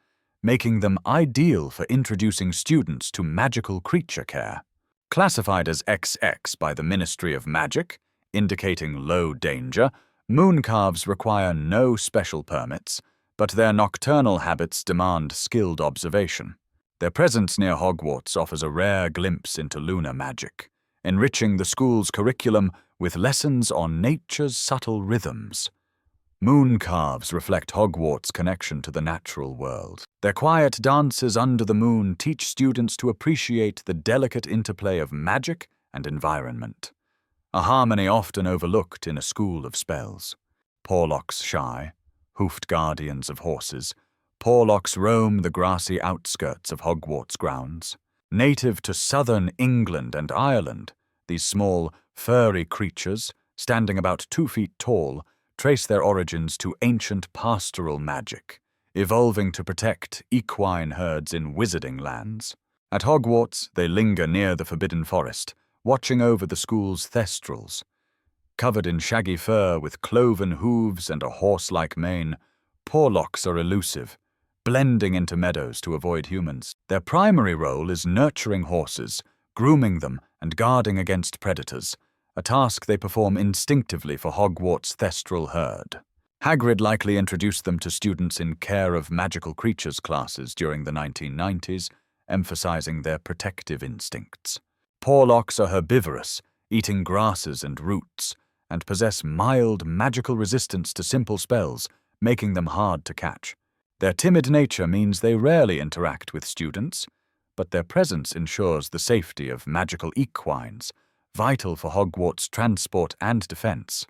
making them ideal for introducing students to magical creature care. Classified as XX by the Ministry of Magic, indicating low danger, moon calves require no special permits, but their nocturnal habits demand skilled observation. Their presence near Hogwarts offers a rare glimpse into lunar magic, enriching the school's curriculum with lessons on nature's subtle rhythms. Moon calves reflect Hogwarts' connection to the natural world. Their quiet dances under the moon teach students to appreciate the delicate interplay of magic and environment, a harmony often overlooked in a school of spells. Porlocks shy, hoofed guardians of horses, Porlocks roam the grassy outskirts of Hogwarts grounds. Native to southern England and Ireland, these small, furry creatures, standing about 2 feet tall, trace their origins to ancient pastoral magic, evolving to protect equine herds in wizarding lands. At Hogwarts, they linger near the Forbidden Forest, watching over the school's Thestrals. Covered in shaggy fur with cloven hooves and a horse-like mane, Porlocks are elusive, blending into meadows to avoid humans. Their primary role is nurturing horses, grooming them, and guarding against predators, a task they perform instinctively for Hogwarts' Thestral herd. Hagrid likely introduced them to students in Care of Magical Creatures classes during the 1990s, emphasizing their protective instincts. Porlocks are herbivorous, eating grasses and roots, and possess mild magical resistance to simple spells, making them hard to catch. Their timid nature means they rarely interact with students, but their presence ensures the safety of magical equines, vital for Hogwarts' transport and defense.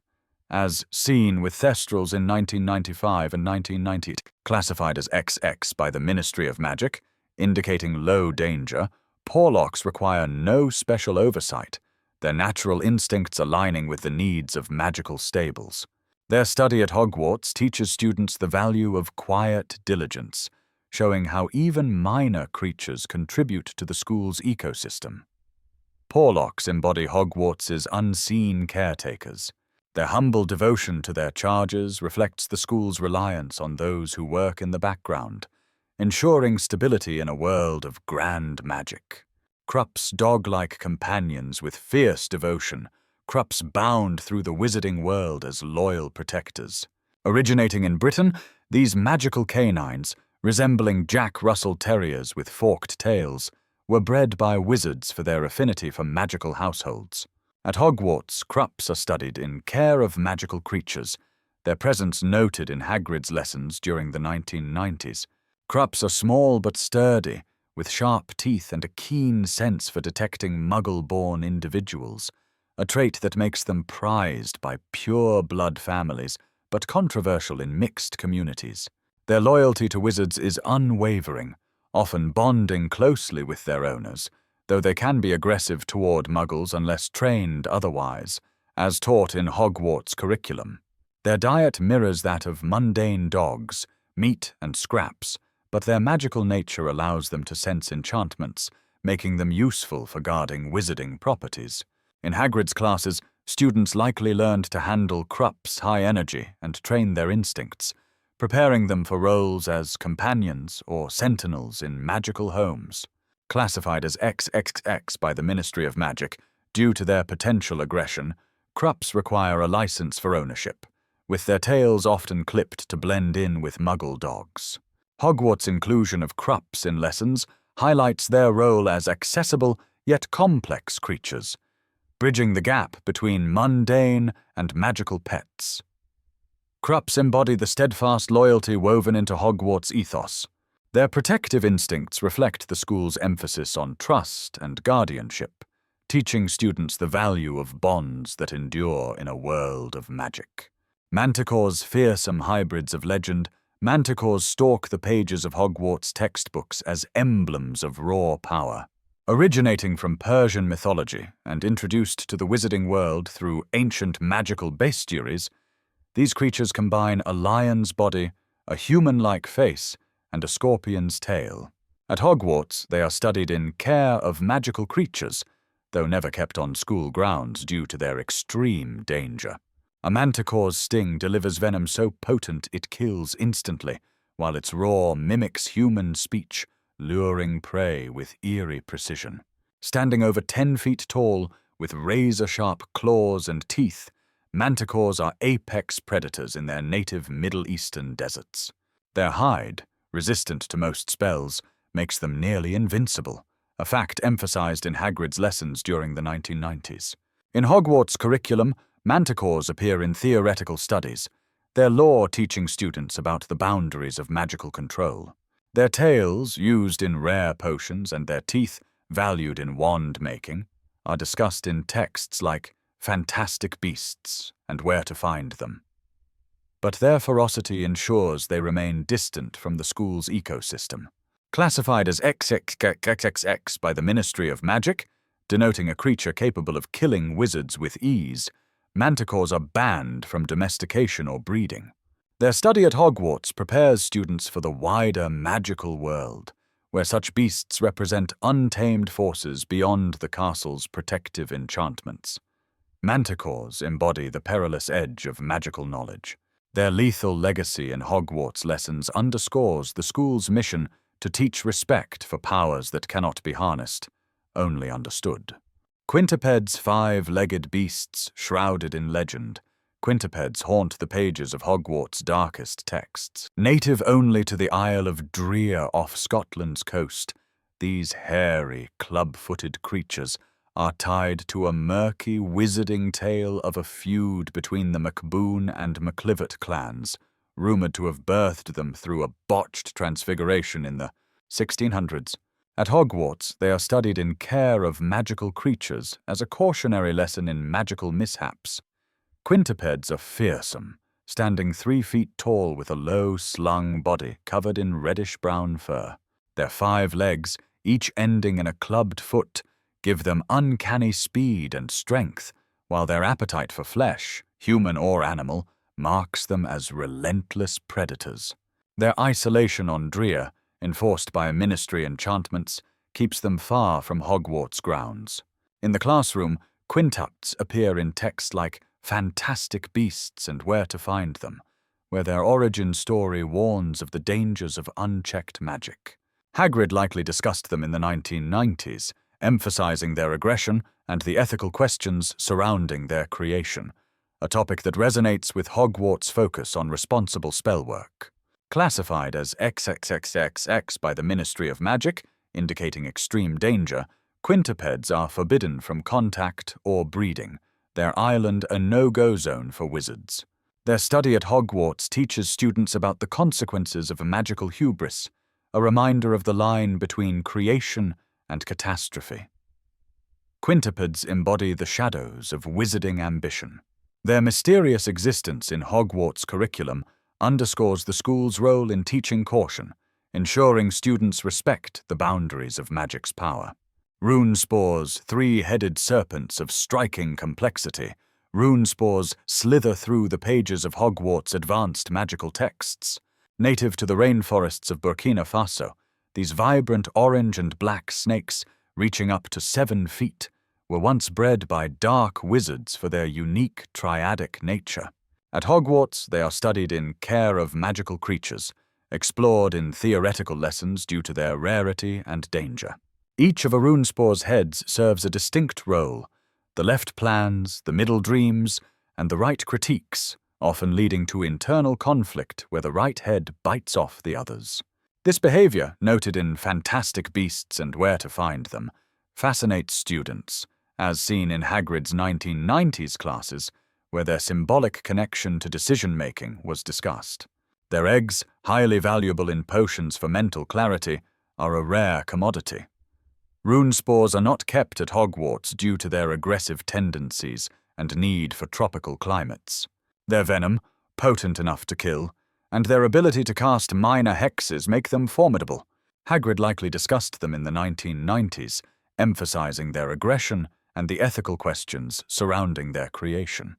As seen with Thestrals in 1995 and 1990, classified as XX by the Ministry of Magic, indicating low danger, Porlocks require no special oversight, their natural instincts aligning with the needs of magical stables. Their study at Hogwarts teaches students the value of quiet diligence, showing how even minor creatures contribute to the school's ecosystem. Porlocks embody Hogwarts' unseen caretakers. Their humble devotion to their charges reflects the school's reliance on those who work in the background, ensuring stability in a world of grand magic. Krupp's dog-like companions with fierce devotion, Krupp's bound through the wizarding world as loyal protectors. Originating in Britain, these magical canines, resembling Jack Russell Terriers with forked tails, were bred by wizards for their affinity for magical households. At Hogwarts, Krupps are studied in care of magical creatures, their presence noted in Hagrid's lessons during the 1990s. Krupps are small but sturdy, with sharp teeth and a keen sense for detecting Muggle-born individuals, a trait that makes them prized by pure-blood families, but controversial in mixed communities. Their loyalty to wizards is unwavering, often bonding closely with their owners, though they can be aggressive toward Muggles unless trained otherwise, as taught in Hogwarts curriculum. Their diet mirrors that of mundane dogs, meat and scraps, but their magical nature allows them to sense enchantments, making them useful for guarding wizarding properties. In Hagrid's classes, students likely learned to handle Krupp's high energy and train their instincts, preparing them for roles as companions or sentinels in magical homes. Classified as XXX by the Ministry of Magic, due to their potential aggression, Krupps require a license for ownership, with their tails often clipped to blend in with Muggle dogs. Hogwarts' inclusion of Krupps in lessons highlights their role as accessible yet complex creatures, bridging the gap between mundane and magical pets. Krupps embody the steadfast loyalty woven into Hogwarts' ethos. Their protective instincts reflect the school's emphasis on trust and guardianship, teaching students the value of bonds that endure in a world of magic. Manticore's fearsome hybrids of legend, manticores stalk the pages of Hogwarts textbooks as emblems of raw power. Originating from Persian mythology and introduced to the wizarding world through ancient magical bestiaries, these creatures combine a lion's body, a human-like face, and a scorpion's tail. At Hogwarts, they are studied in care of magical creatures, though never kept on school grounds due to their extreme danger. A manticore's sting delivers venom so potent it kills instantly, while its roar mimics human speech, luring prey with eerie precision. Standing over 10 feet tall, with razor-sharp claws and teeth, manticores are apex predators in their native Middle Eastern deserts. Their hide, resistant to most spells, makes them nearly invincible, a fact emphasized in Hagrid's lessons during the 1990s. In Hogwarts curriculum, manticores appear in theoretical studies, their lore teaching students about the boundaries of magical control. Their tails, used in rare potions, and their teeth, valued in wand-making, are discussed in texts like Fantastic Beasts and Where to Find Them. But their ferocity ensures they remain distant from the school's ecosystem. Classified as XXXXX by the Ministry of Magic, denoting a creature capable of killing wizards with ease, manticores are banned from domestication or breeding. Their study at Hogwarts prepares students for the wider magical world, where such beasts represent untamed forces beyond the castle's protective enchantments. Manticores embody the perilous edge of magical knowledge. Their lethal legacy in Hogwarts lessons underscores the school's mission to teach respect for powers that cannot be harnessed, only understood. Quintupeds, 5-legged beasts shrouded in legend. Quintupeds haunt the pages of Hogwarts' darkest texts. Native only to the Isle of Dreer off Scotland's coast, these hairy, club-footed creatures are tied to a murky, wizarding tale of a feud between the MacBoon and MacLivet clans, rumoured to have birthed them through a botched transfiguration in the 1600s. At Hogwarts, they are studied in care of magical creatures as a cautionary lesson in magical mishaps. Quintupeds are fearsome, standing 3 feet tall with a low, slung body covered in reddish-brown fur. Their 5 legs, each ending in a clubbed foot, give them uncanny speed and strength, while their appetite for flesh, human or animal, marks them as relentless predators. Their isolation on Drea, enforced by ministry enchantments, keeps them far from Hogwarts grounds. In the classroom, quintupts appear in texts like Fantastic Beasts and Where to Find Them, where their origin story warns of the dangers of unchecked magic. Hagrid likely discussed them in the 1990s, emphasizing their aggression and the ethical questions surrounding their creation, a topic that resonates with Hogwarts' focus on responsible spellwork. Classified as XXXXX by the Ministry of Magic, indicating extreme danger, quintupeds are forbidden from contact or breeding, their island a no-go zone for wizards. Their study at Hogwarts teaches students about the consequences of magical hubris, a reminder of the line between creation and catastrophe. Quintupeds embody the shadows of wizarding ambition. Their mysterious existence in Hogwarts' curriculum underscores the school's role in teaching caution, ensuring students respect the boundaries of magic's power. Runespores, 3-headed serpents of striking complexity, runespores slither through the pages of Hogwarts' advanced magical texts. Native to the rainforests of Burkina Faso, these vibrant orange and black snakes, reaching up to 7 feet, were once bred by dark wizards for their unique triadic nature. At Hogwarts, they are studied in care of magical creatures, explored in theoretical lessons due to their rarity and danger. Each of a runespore's heads serves a distinct role: the left plans, the middle dreams, and the right critiques, often leading to internal conflict where the right head bites off the others. This behavior, noted in Fantastic Beasts and Where to Find Them, fascinates students, as seen in Hagrid's 1990s classes, where their symbolic connection to decision-making was discussed. Their eggs, highly valuable in potions for mental clarity, are a rare commodity. Runespores are not kept at Hogwarts due to their aggressive tendencies and need for tropical climates. Their venom, potent enough to kill, and their ability to cast minor hexes make them formidable. Hagrid likely discussed them in the 1990s, emphasizing their aggression and the ethical questions surrounding their creation.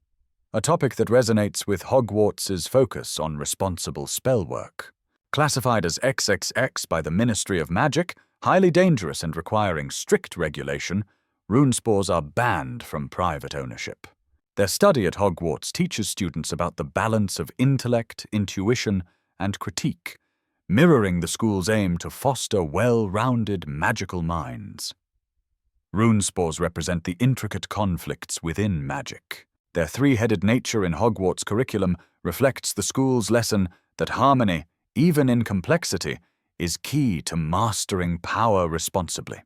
A topic that resonates with Hogwarts' focus on responsible spellwork. Classified as XXX by the Ministry of Magic, highly dangerous and requiring strict regulation, runespores are banned from private ownership. Their study at Hogwarts teaches students about the balance of intellect, intuition, and critique, mirroring the school's aim to foster well-rounded magical minds. Runespores represent the intricate conflicts within magic. Their 3-headed nature in Hogwarts' curriculum reflects the school's lesson that harmony, even in complexity, is key to mastering power responsibly.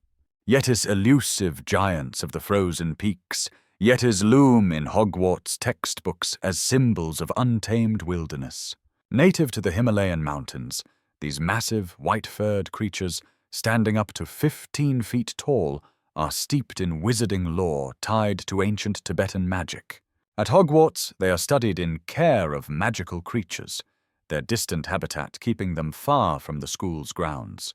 Yetis elusive giants of the frozen peaks, Yetis loom in Hogwarts textbooks as symbols of untamed wilderness. Native to the Himalayan mountains, these massive, white-furred creatures, standing up to 15 feet tall, are steeped in wizarding lore tied to ancient Tibetan magic. At Hogwarts, they are studied in care of magical creatures, their distant habitat keeping them far from the school's grounds.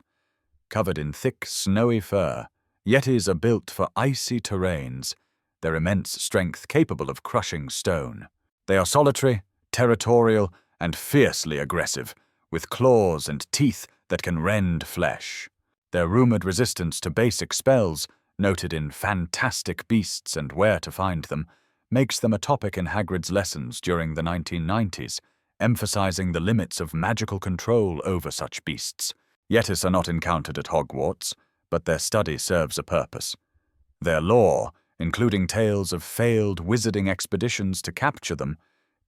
Covered in thick, snowy fur, Yetis are built for icy terrains, their immense strength capable of crushing stone. They are solitary, territorial, and fiercely aggressive, with claws and teeth that can rend flesh. Their rumored resistance to basic spells, noted in Fantastic Beasts and Where to Find Them, makes them a topic in Hagrid's lessons during the 1990s, emphasizing the limits of magical control over such beasts. Yetis are not encountered at Hogwarts, but their study serves a purpose. Their lore, including tales of failed wizarding expeditions to capture them,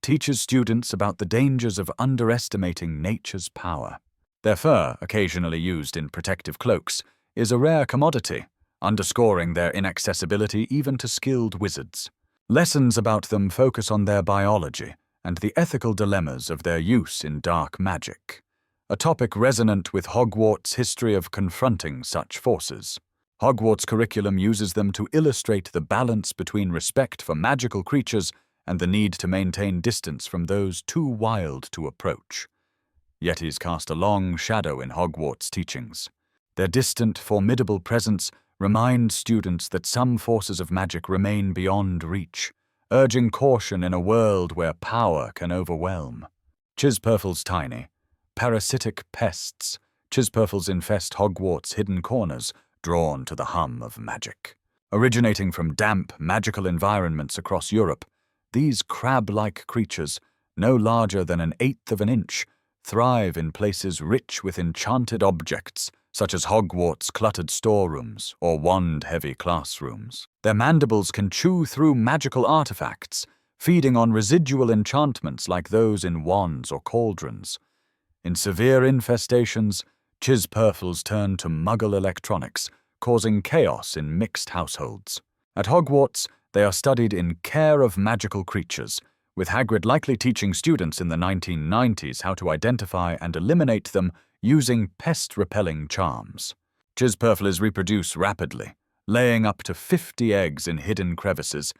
teaches students about the dangers of underestimating nature's power. Their fur, occasionally used in protective cloaks, is a rare commodity, underscoring their inaccessibility even to skilled wizards. Lessons about them focus on their biology and the ethical dilemmas of their use in dark magic. a topic resonant with Hogwarts' history of confronting such forces. Hogwarts' curriculum uses them to illustrate the balance between respect for magical creatures and the need to maintain distance from those too wild to approach. Yetis cast a long shadow in Hogwarts' teachings. Their distant, formidable presence reminds students that some forces of magic remain beyond reach, urging caution in a world where power can overwhelm. Chispurfle's tiny, parasitic pests. Chispurfles infest Hogwarts' hidden corners, drawn to the hum of magic. Originating from damp, magical environments across Europe, these crab-like creatures, no larger than an eighth of an inch, thrive in places rich with enchanted objects, such as Hogwarts' cluttered storerooms or wand-heavy classrooms. Their mandibles can chew through magical artifacts, feeding on residual enchantments like those in wands or cauldrons. In severe infestations, Chispurfles turn to Muggle electronics, causing chaos in mixed households. At Hogwarts, they are studied in Care of Magical Creatures, with Hagrid likely teaching students in the 1990s how to identify and eliminate them using pest-repelling charms. Chispurfles reproduce rapidly, laying up to 50 eggs in hidden crevices,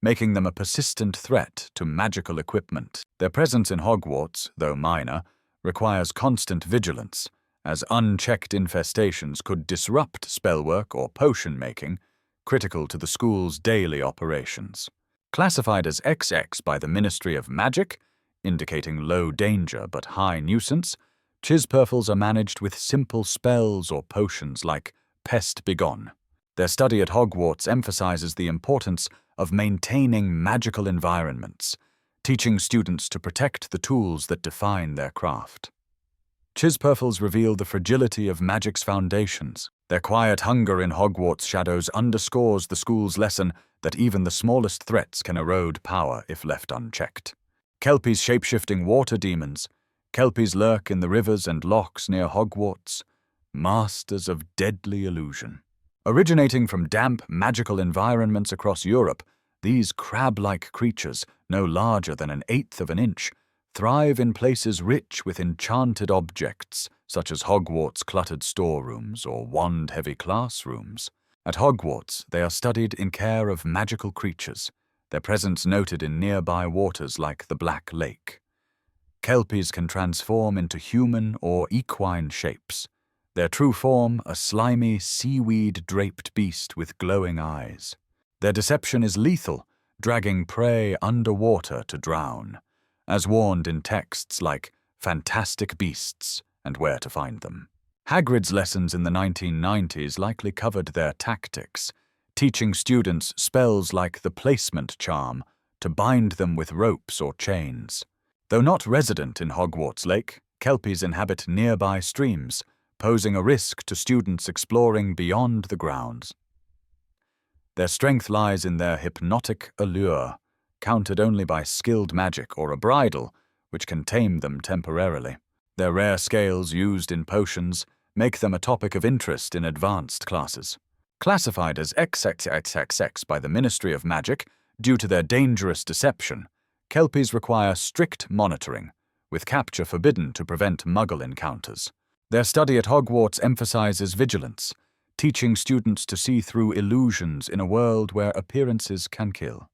making them a persistent threat to magical equipment. Their presence in Hogwarts, though minor, requires constant vigilance, as unchecked infestations could disrupt spellwork or potion-making, critical to the school's daily operations. Classified as XX by the Ministry of Magic, indicating low danger but high nuisance, Chispurfles are managed with simple spells or potions like Pest Begone. Their study at Hogwarts emphasizes the importance of maintaining magical environments, teaching students to protect the tools that define their craft. Chispurfles reveal the fragility of magic's foundations. Their quiet hunger in Hogwarts shadows underscores the school's lesson that even the smallest threats can erode power if left unchecked. Kelpie's shape-shifting water demons. Kelpies lurk in the rivers and lochs near Hogwarts, masters of deadly illusion. Originating from damp, magical environments across Europe, these crab-like creatures, no larger than an eighth of an inch, thrive in places rich with enchanted objects, such as Hogwarts' cluttered storerooms or wand-heavy classrooms. At Hogwarts, they are studied in Care of Magical Creatures, their presence noted in nearby waters like the Black Lake. Kelpies can transform into human or equine shapes, their true form a slimy, seaweed-draped beast with glowing eyes. Their deception is lethal, dragging prey underwater to drown, as warned in texts like Fantastic Beasts and Where to Find Them. Hagrid's lessons in the 1990s likely covered their tactics, teaching students spells like the Placement Charm to bind them with ropes or chains. Though not resident in Hogwarts Lake, Kelpies inhabit nearby streams, posing a risk to students exploring beyond the grounds. Their strength lies in their hypnotic allure, countered only by skilled magic or a bridle, which can tame them temporarily. Their rare scales used in potions make them a topic of interest in advanced classes. Classified as XXXXX by the Ministry of Magic due to their dangerous deception, Kelpies require strict monitoring, with capture forbidden to prevent Muggle encounters. Their study at Hogwarts emphasizes vigilance, teaching students to see through illusions in a world where appearances can kill.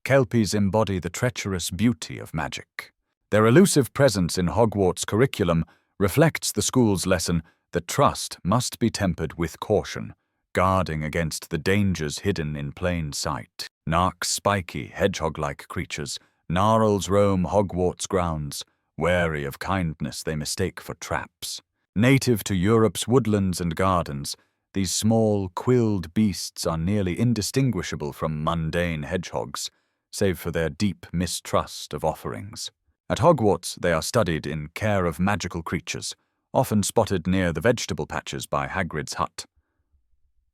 Kelpies embody the treacherous beauty of magic. Their elusive presence in Hogwarts' curriculum reflects the school's lesson that trust must be tempered with caution, guarding against the dangers hidden in plain sight. Nark's spiky, hedgehog-like creatures, gnarls roam Hogwarts grounds, wary of kindness they mistake for traps. Native to Europe's woodlands and gardens, these small, quilled beasts are nearly indistinguishable from mundane hedgehogs, save for their deep mistrust of offerings. At Hogwarts, they are studied in Care of Magical Creatures, often spotted near the vegetable patches by Hagrid's hut.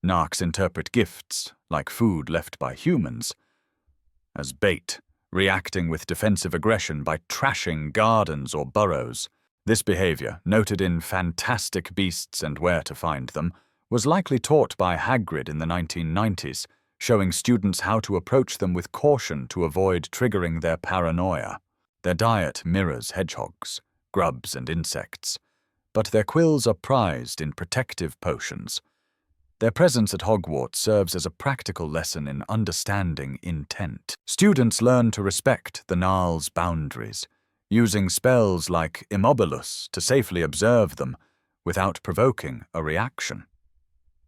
Narks interpret gifts, like food left by humans, as bait, reacting with defensive aggression by trashing gardens or burrows. This behavior, noted in Fantastic Beasts and Where to Find Them, was likely taught by Hagrid in the 1990s, showing students how to approach them with caution to avoid triggering their paranoia. Their diet mirrors hedgehogs, grubs and insects, but their quills are prized in protective potions. Their presence at Hogwarts serves as a practical lesson in understanding intent. Students learn to respect the Gnarl's boundaries, using spells like Immobilus to safely observe them without provoking a reaction.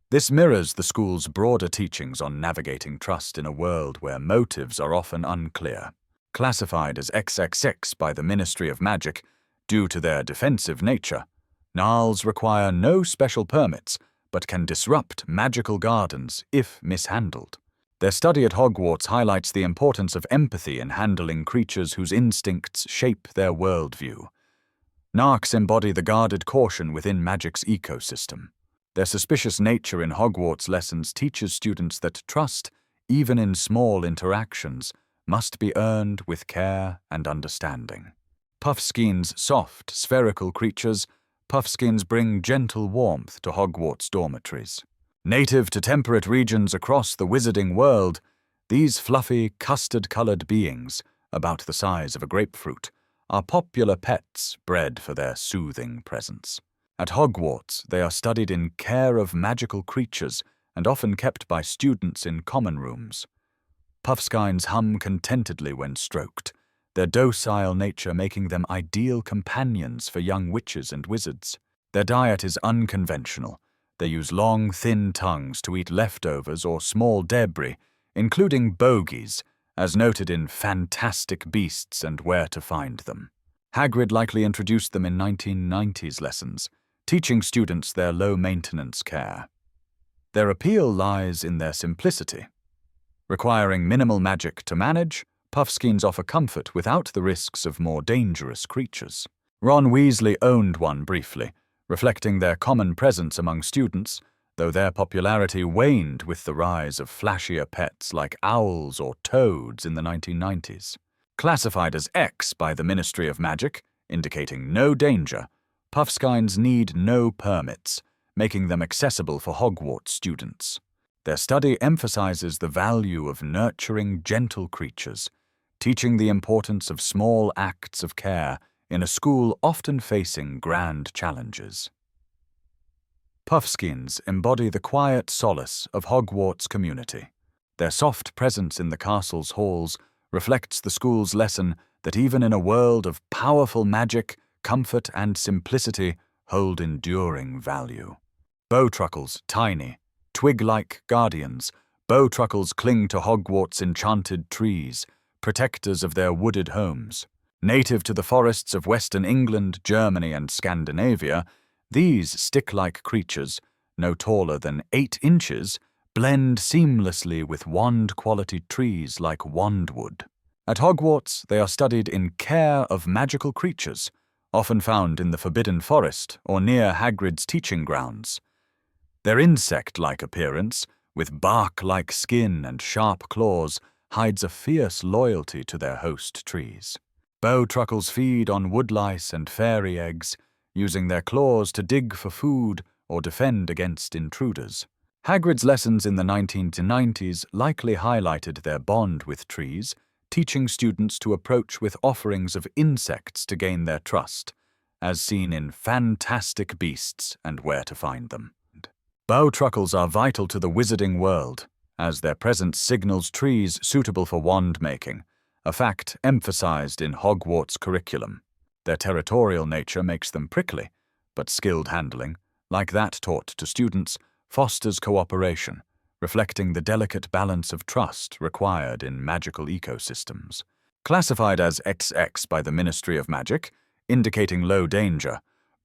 This mirrors the school's broader teachings on navigating trust in a world where motives are often unclear. Classified as XXX by the Ministry of Magic due to their defensive nature, Gnarls require no special permits but can disrupt magical gardens if mishandled. Their study at Hogwarts highlights the importance of empathy in handling creatures whose instincts shape their worldview. Narcs embody the guarded caution within magic's ecosystem. Their suspicious nature in Hogwarts lessons teaches students that trust, even in small interactions, must be earned with care and understanding. Puffskein's soft, spherical creatures, Puffskeins bring gentle warmth to Hogwarts dormitories. Native to temperate regions across the wizarding world, these fluffy, custard-colored beings, about the size of a grapefruit, are popular pets bred for their soothing presence. At Hogwarts, they are studied in care of magical creatures and often kept by students in common rooms. Puffskeins hum contentedly when stroked, their docile nature making them ideal companions for young witches and wizards. Their diet is unconventional. They use long, thin tongues to eat leftovers or small debris, including bogies, as noted in Fantastic Beasts and Where to Find Them. Hagrid likely introduced them in 1990s lessons, teaching students their low-maintenance care. Their appeal lies in their simplicity. Requiring minimal magic to manage, Puffskeins offer comfort without the risks of more dangerous creatures. Ron Weasley owned one briefly, reflecting their common presence among students, though their popularity waned with the rise of flashier pets like owls or toads in the 1990s. Classified as X by the Ministry of Magic, indicating no danger, Puffskeins need no permits, making them accessible for Hogwarts students. Their study emphasizes the value of nurturing gentle creatures, teaching the importance of small acts of care in a school often facing grand challenges. Puffskeins embody the quiet solace of Hogwarts community. Their soft presence in the castle's halls reflects the school's lesson that even in a world of powerful magic, comfort and simplicity hold enduring value. Bowtruckles, tiny, twig-like guardians, Bowtruckles cling to Hogwarts' enchanted trees, protectors of their wooded homes. Native to the forests of Western England, Germany, and Scandinavia, these stick-like creatures, no taller than 8 inches, blend seamlessly with wand-quality trees like wandwood. At Hogwarts, they are studied in care of magical creatures, often found in the Forbidden Forest or near Hagrid's teaching grounds. Their insect-like appearance, with bark-like skin and sharp claws, hides a fierce loyalty to their host trees. Bowtruckles feed on woodlice and fairy eggs, using their claws to dig for food or defend against intruders. Hagrid's lessons in the 1990s likely highlighted their bond with trees, teaching students to approach with offerings of insects to gain their trust, as seen in Fantastic Beasts and Where to Find Them. Bowtruckles are vital to the wizarding world, as their presence signals trees suitable for wand-making, a fact emphasized in Hogwarts' curriculum. Their territorial nature makes them prickly, but skilled handling, like that taught to students, fosters cooperation, reflecting the delicate balance of trust required in magical ecosystems. Classified as XX by the Ministry of Magic, indicating low danger,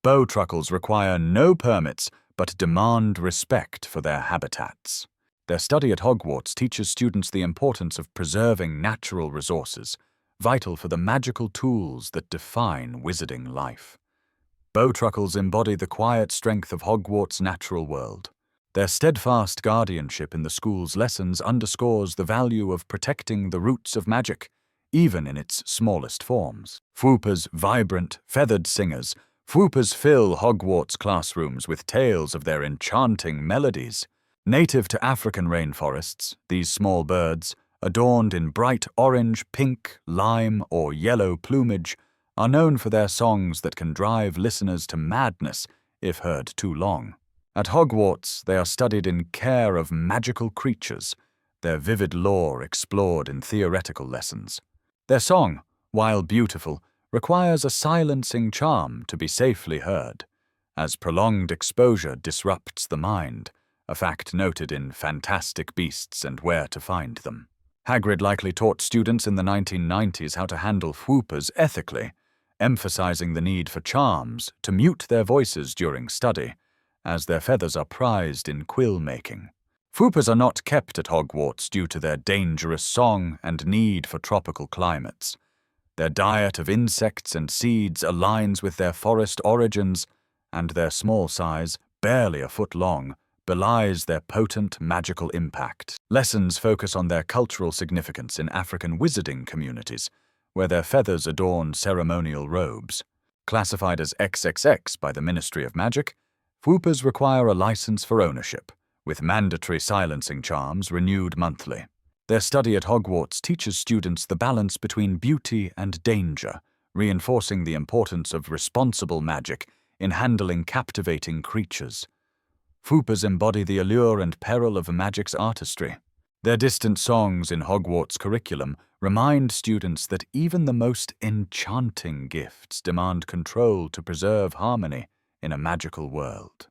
Bowtruckles require no permits but demand respect for their habitats. Their study at Hogwarts teaches students the importance of preserving natural resources, vital for the magical tools that define wizarding life. Bowtruckles embody the quiet strength of Hogwarts' natural world. Their steadfast guardianship in the school's lessons underscores the value of protecting the roots of magic, even in its smallest forms. Fwooper's vibrant, feathered singers, Fwoopers fill Hogwarts classrooms with tales of their enchanting melodies. Native to African rainforests, these small birds, adorned in bright orange, pink, lime, or yellow plumage, are known for their songs that can drive listeners to madness if heard too long. At Hogwarts, they are studied in care of magical creatures, their vivid lore explored in theoretical lessons. Their song, while beautiful, requires a silencing charm to be safely heard, as prolonged exposure disrupts the mind, a fact noted in Fantastic Beasts and Where to Find Them. Hagrid likely taught students in the 1990s how to handle whoopers ethically, emphasizing the need for charms to mute their voices during study, as their feathers are prized in quill making. Whoopers are not kept at Hogwarts due to their dangerous song and need for tropical climates. Their diet of insects and seeds aligns with their forest origins, and their small size, barely a foot long, belies their potent magical impact. Lessons focus on their cultural significance in African wizarding communities, where their feathers adorn ceremonial robes. Classified as XXX by the Ministry of Magic, whoopers require a license for ownership, with mandatory silencing charms renewed monthly. Their study at Hogwarts teaches students the balance between beauty and danger, reinforcing the importance of responsible magic in handling captivating creatures. Whoopers embody the allure and peril of magic's artistry. Their distant songs in Hogwarts' curriculum remind students that even the most enchanting gifts demand control to preserve harmony in a magical world.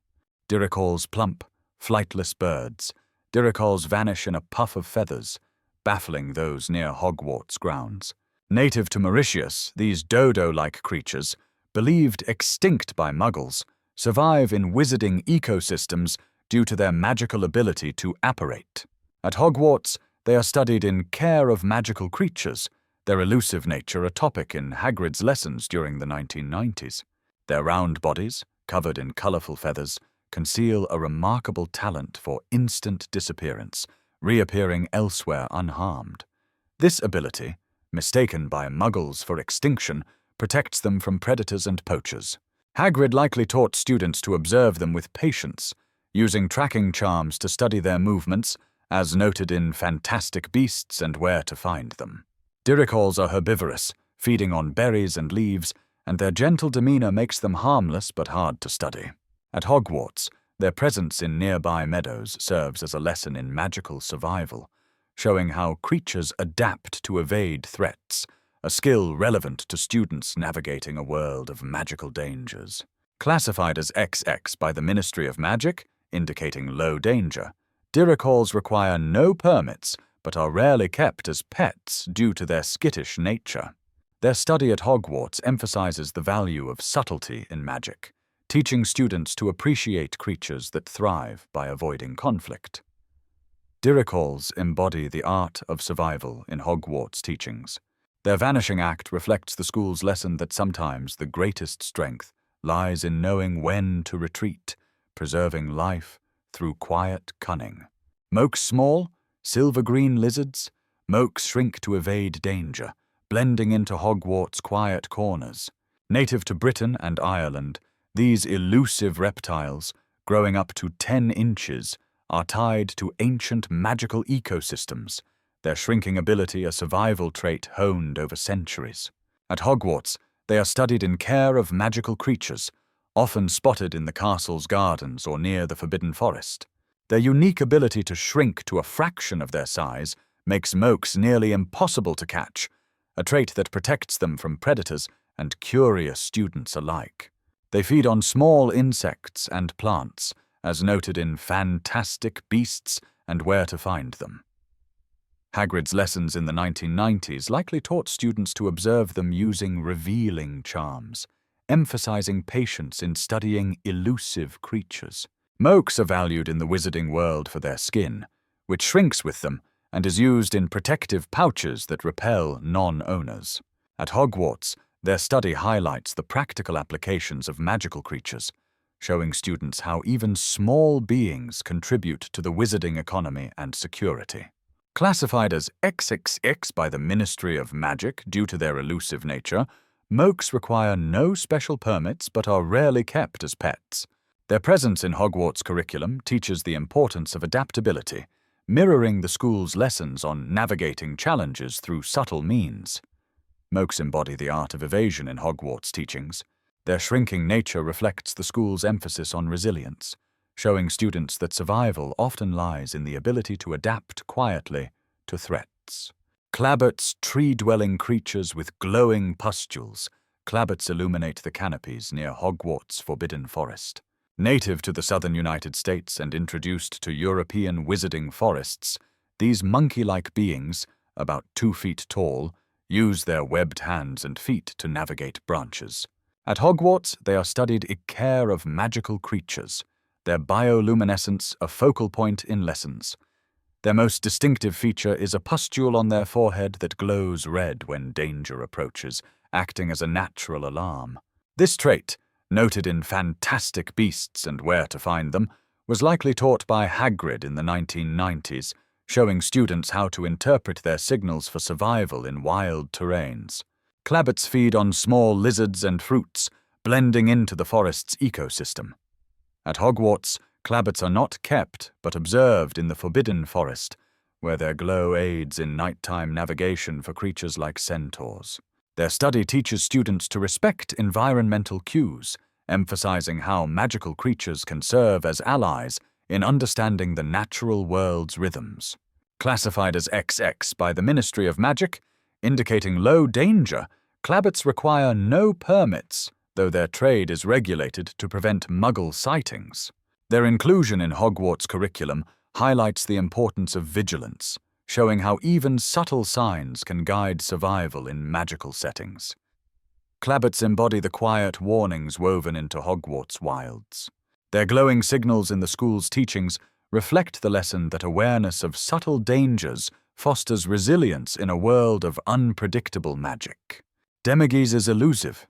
Diricals plump, flightless birds. Diricals vanish in a puff of feathers, baffling those near Hogwarts grounds. Native to Mauritius, these dodo-like creatures, believed extinct by Muggles, survive in wizarding ecosystems due to their magical ability to apparate. At Hogwarts, they are studied in care of magical creatures, their elusive nature a topic in Hagrid's lessons during the 1990s. Their round bodies, covered in colorful feathers, conceal a remarkable talent for instant disappearance, reappearing elsewhere unharmed. This ability, mistaken by Muggles for extinction, protects them from predators and poachers. Hagrid likely taught students to observe them with patience, using tracking charms to study their movements, as noted in Fantastic Beasts and Where to Find Them. Diricals are herbivorous, feeding on berries and leaves, and their gentle demeanor makes them harmless but hard to study. At Hogwarts, their presence in nearby meadows serves as a lesson in magical survival, showing how creatures adapt to evade threats, a skill relevant to students navigating a world of magical dangers. Classified as XX by the Ministry of Magic, indicating low danger, Diricals require no permits but are rarely kept as pets due to their skittish nature. Their study at Hogwarts emphasizes the value of subtlety in magic, teaching students to appreciate creatures that thrive by avoiding conflict. Diricals embody the art of survival in Hogwarts teachings. Their vanishing act reflects the school's lesson that sometimes the greatest strength lies in knowing when to retreat, preserving life through quiet cunning. Moke's small, silver-green lizards, Mokes shrink to evade danger, blending into Hogwarts' quiet corners. Native to Britain and Ireland, these elusive reptiles, growing up to 10 inches, are tied to ancient magical ecosystems, their shrinking ability a survival trait honed over centuries. At Hogwarts, they are studied in care of magical creatures, often spotted in the castle's gardens or near the Forbidden Forest. Their unique ability to shrink to a fraction of their size makes Mokes nearly impossible to catch, a trait that protects them from predators and curious students alike. They feed on small insects and plants, as noted in Fantastic Beasts and Where to Find Them. Hagrid's lessons in the 1990s likely taught students to observe them using revealing charms, emphasizing patience in studying elusive creatures. Mokes are valued in the wizarding world for their skin, which shrinks with them and is used in protective pouches that repel non-owners. At Hogwarts, their study highlights the practical applications of magical creatures, showing students how even small beings contribute to the wizarding economy and security. Classified as XXX by the Ministry of Magic due to their elusive nature, Mokes require no special permits but are rarely kept as pets. Their presence in Hogwarts' curriculum teaches the importance of adaptability, mirroring the school's lessons on navigating challenges through subtle means. Moaks embody the art of evasion in Hogwarts teachings. Their shrinking nature reflects the school's emphasis on resilience, showing students that survival often lies in the ability to adapt quietly to threats. Clabberts, tree-dwelling creatures with glowing pustules. Clabberts illuminate the canopies near Hogwarts' Forbidden Forest. Native to the southern United States and introduced to European wizarding forests, these monkey-like beings, about 2 feet tall, use their webbed hands and feet to navigate branches. At Hogwarts, they are studied in care of magical creatures, their bioluminescence a focal point in lessons. Their most distinctive feature is a pustule on their forehead that glows red when danger approaches, acting as a natural alarm. This trait, noted in Fantastic Beasts and Where to Find Them, was likely taught by Hagrid in the 1990s, showing students how to interpret their signals for survival in wild terrains. Clabberts feed on small lizards and fruits, blending into the forest's ecosystem. At Hogwarts, Clabberts are not kept but observed in the Forbidden Forest, where their glow aids in nighttime navigation for creatures like centaurs. Their study teaches students to respect environmental cues, emphasizing how magical creatures can serve as allies in understanding the natural world's rhythms. Classified as XX by the Ministry of Magic, indicating low danger, Clabberts require no permits, though their trade is regulated to prevent Muggle sightings. Their inclusion in Hogwarts' curriculum highlights the importance of vigilance, showing how even subtle signs can guide survival in magical settings. Clabberts embody the quiet warnings woven into Hogwarts wilds. Their glowing signals in the school's teachings reflect the lesson that awareness of subtle dangers fosters resilience in a world of unpredictable magic. Demiguises elusive.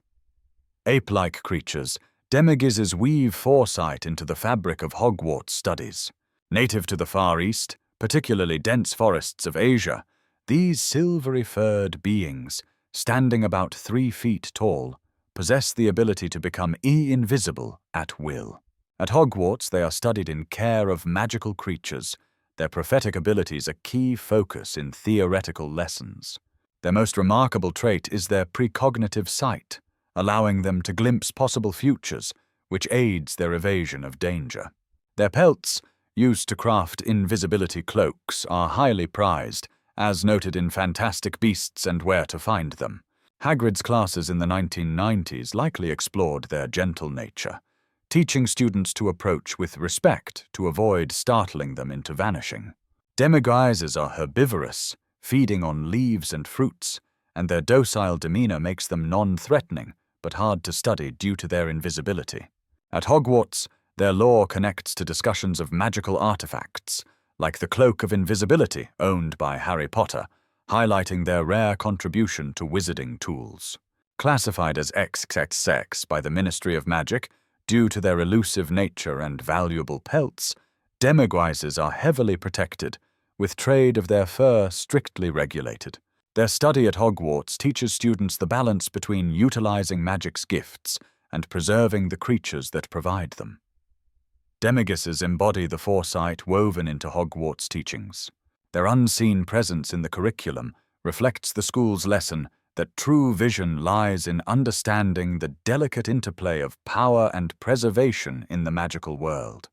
Ape-like creatures, Demiguises weave foresight into the fabric of Hogwarts studies. Native to the Far East, particularly dense forests of Asia, these silvery-furred beings, standing about 3 feet tall, possess the ability to become invisible at will. At Hogwarts, they are studied in care of magical creatures, their prophetic abilities a key focus in theoretical lessons. Their most remarkable trait is their precognitive sight, allowing them to glimpse possible futures, which aids their evasion of danger. Their pelts, used to craft invisibility cloaks, are highly prized, as noted in Fantastic Beasts and Where to Find Them. Hagrid's classes in the 1990s likely explored their gentle nature, teaching students to approach with respect to avoid startling them into vanishing. Demiguises are herbivorous, feeding on leaves and fruits, and their docile demeanor makes them non-threatening, but hard to study due to their invisibility. At Hogwarts, their lore connects to discussions of magical artifacts, like the Cloak of Invisibility owned by Harry Potter, highlighting their rare contribution to wizarding tools. Classified as XXX by the Ministry of Magic, due to their elusive nature and valuable pelts, Demiguises are heavily protected, with trade of their fur strictly regulated. Their study at Hogwarts teaches students the balance between utilizing magic's gifts and preserving the creatures that provide them. Demiguises embody the foresight woven into Hogwarts teachings. Their unseen presence in the curriculum reflects the school's lesson that true vision lies in understanding the delicate interplay of power and preservation in the magical world.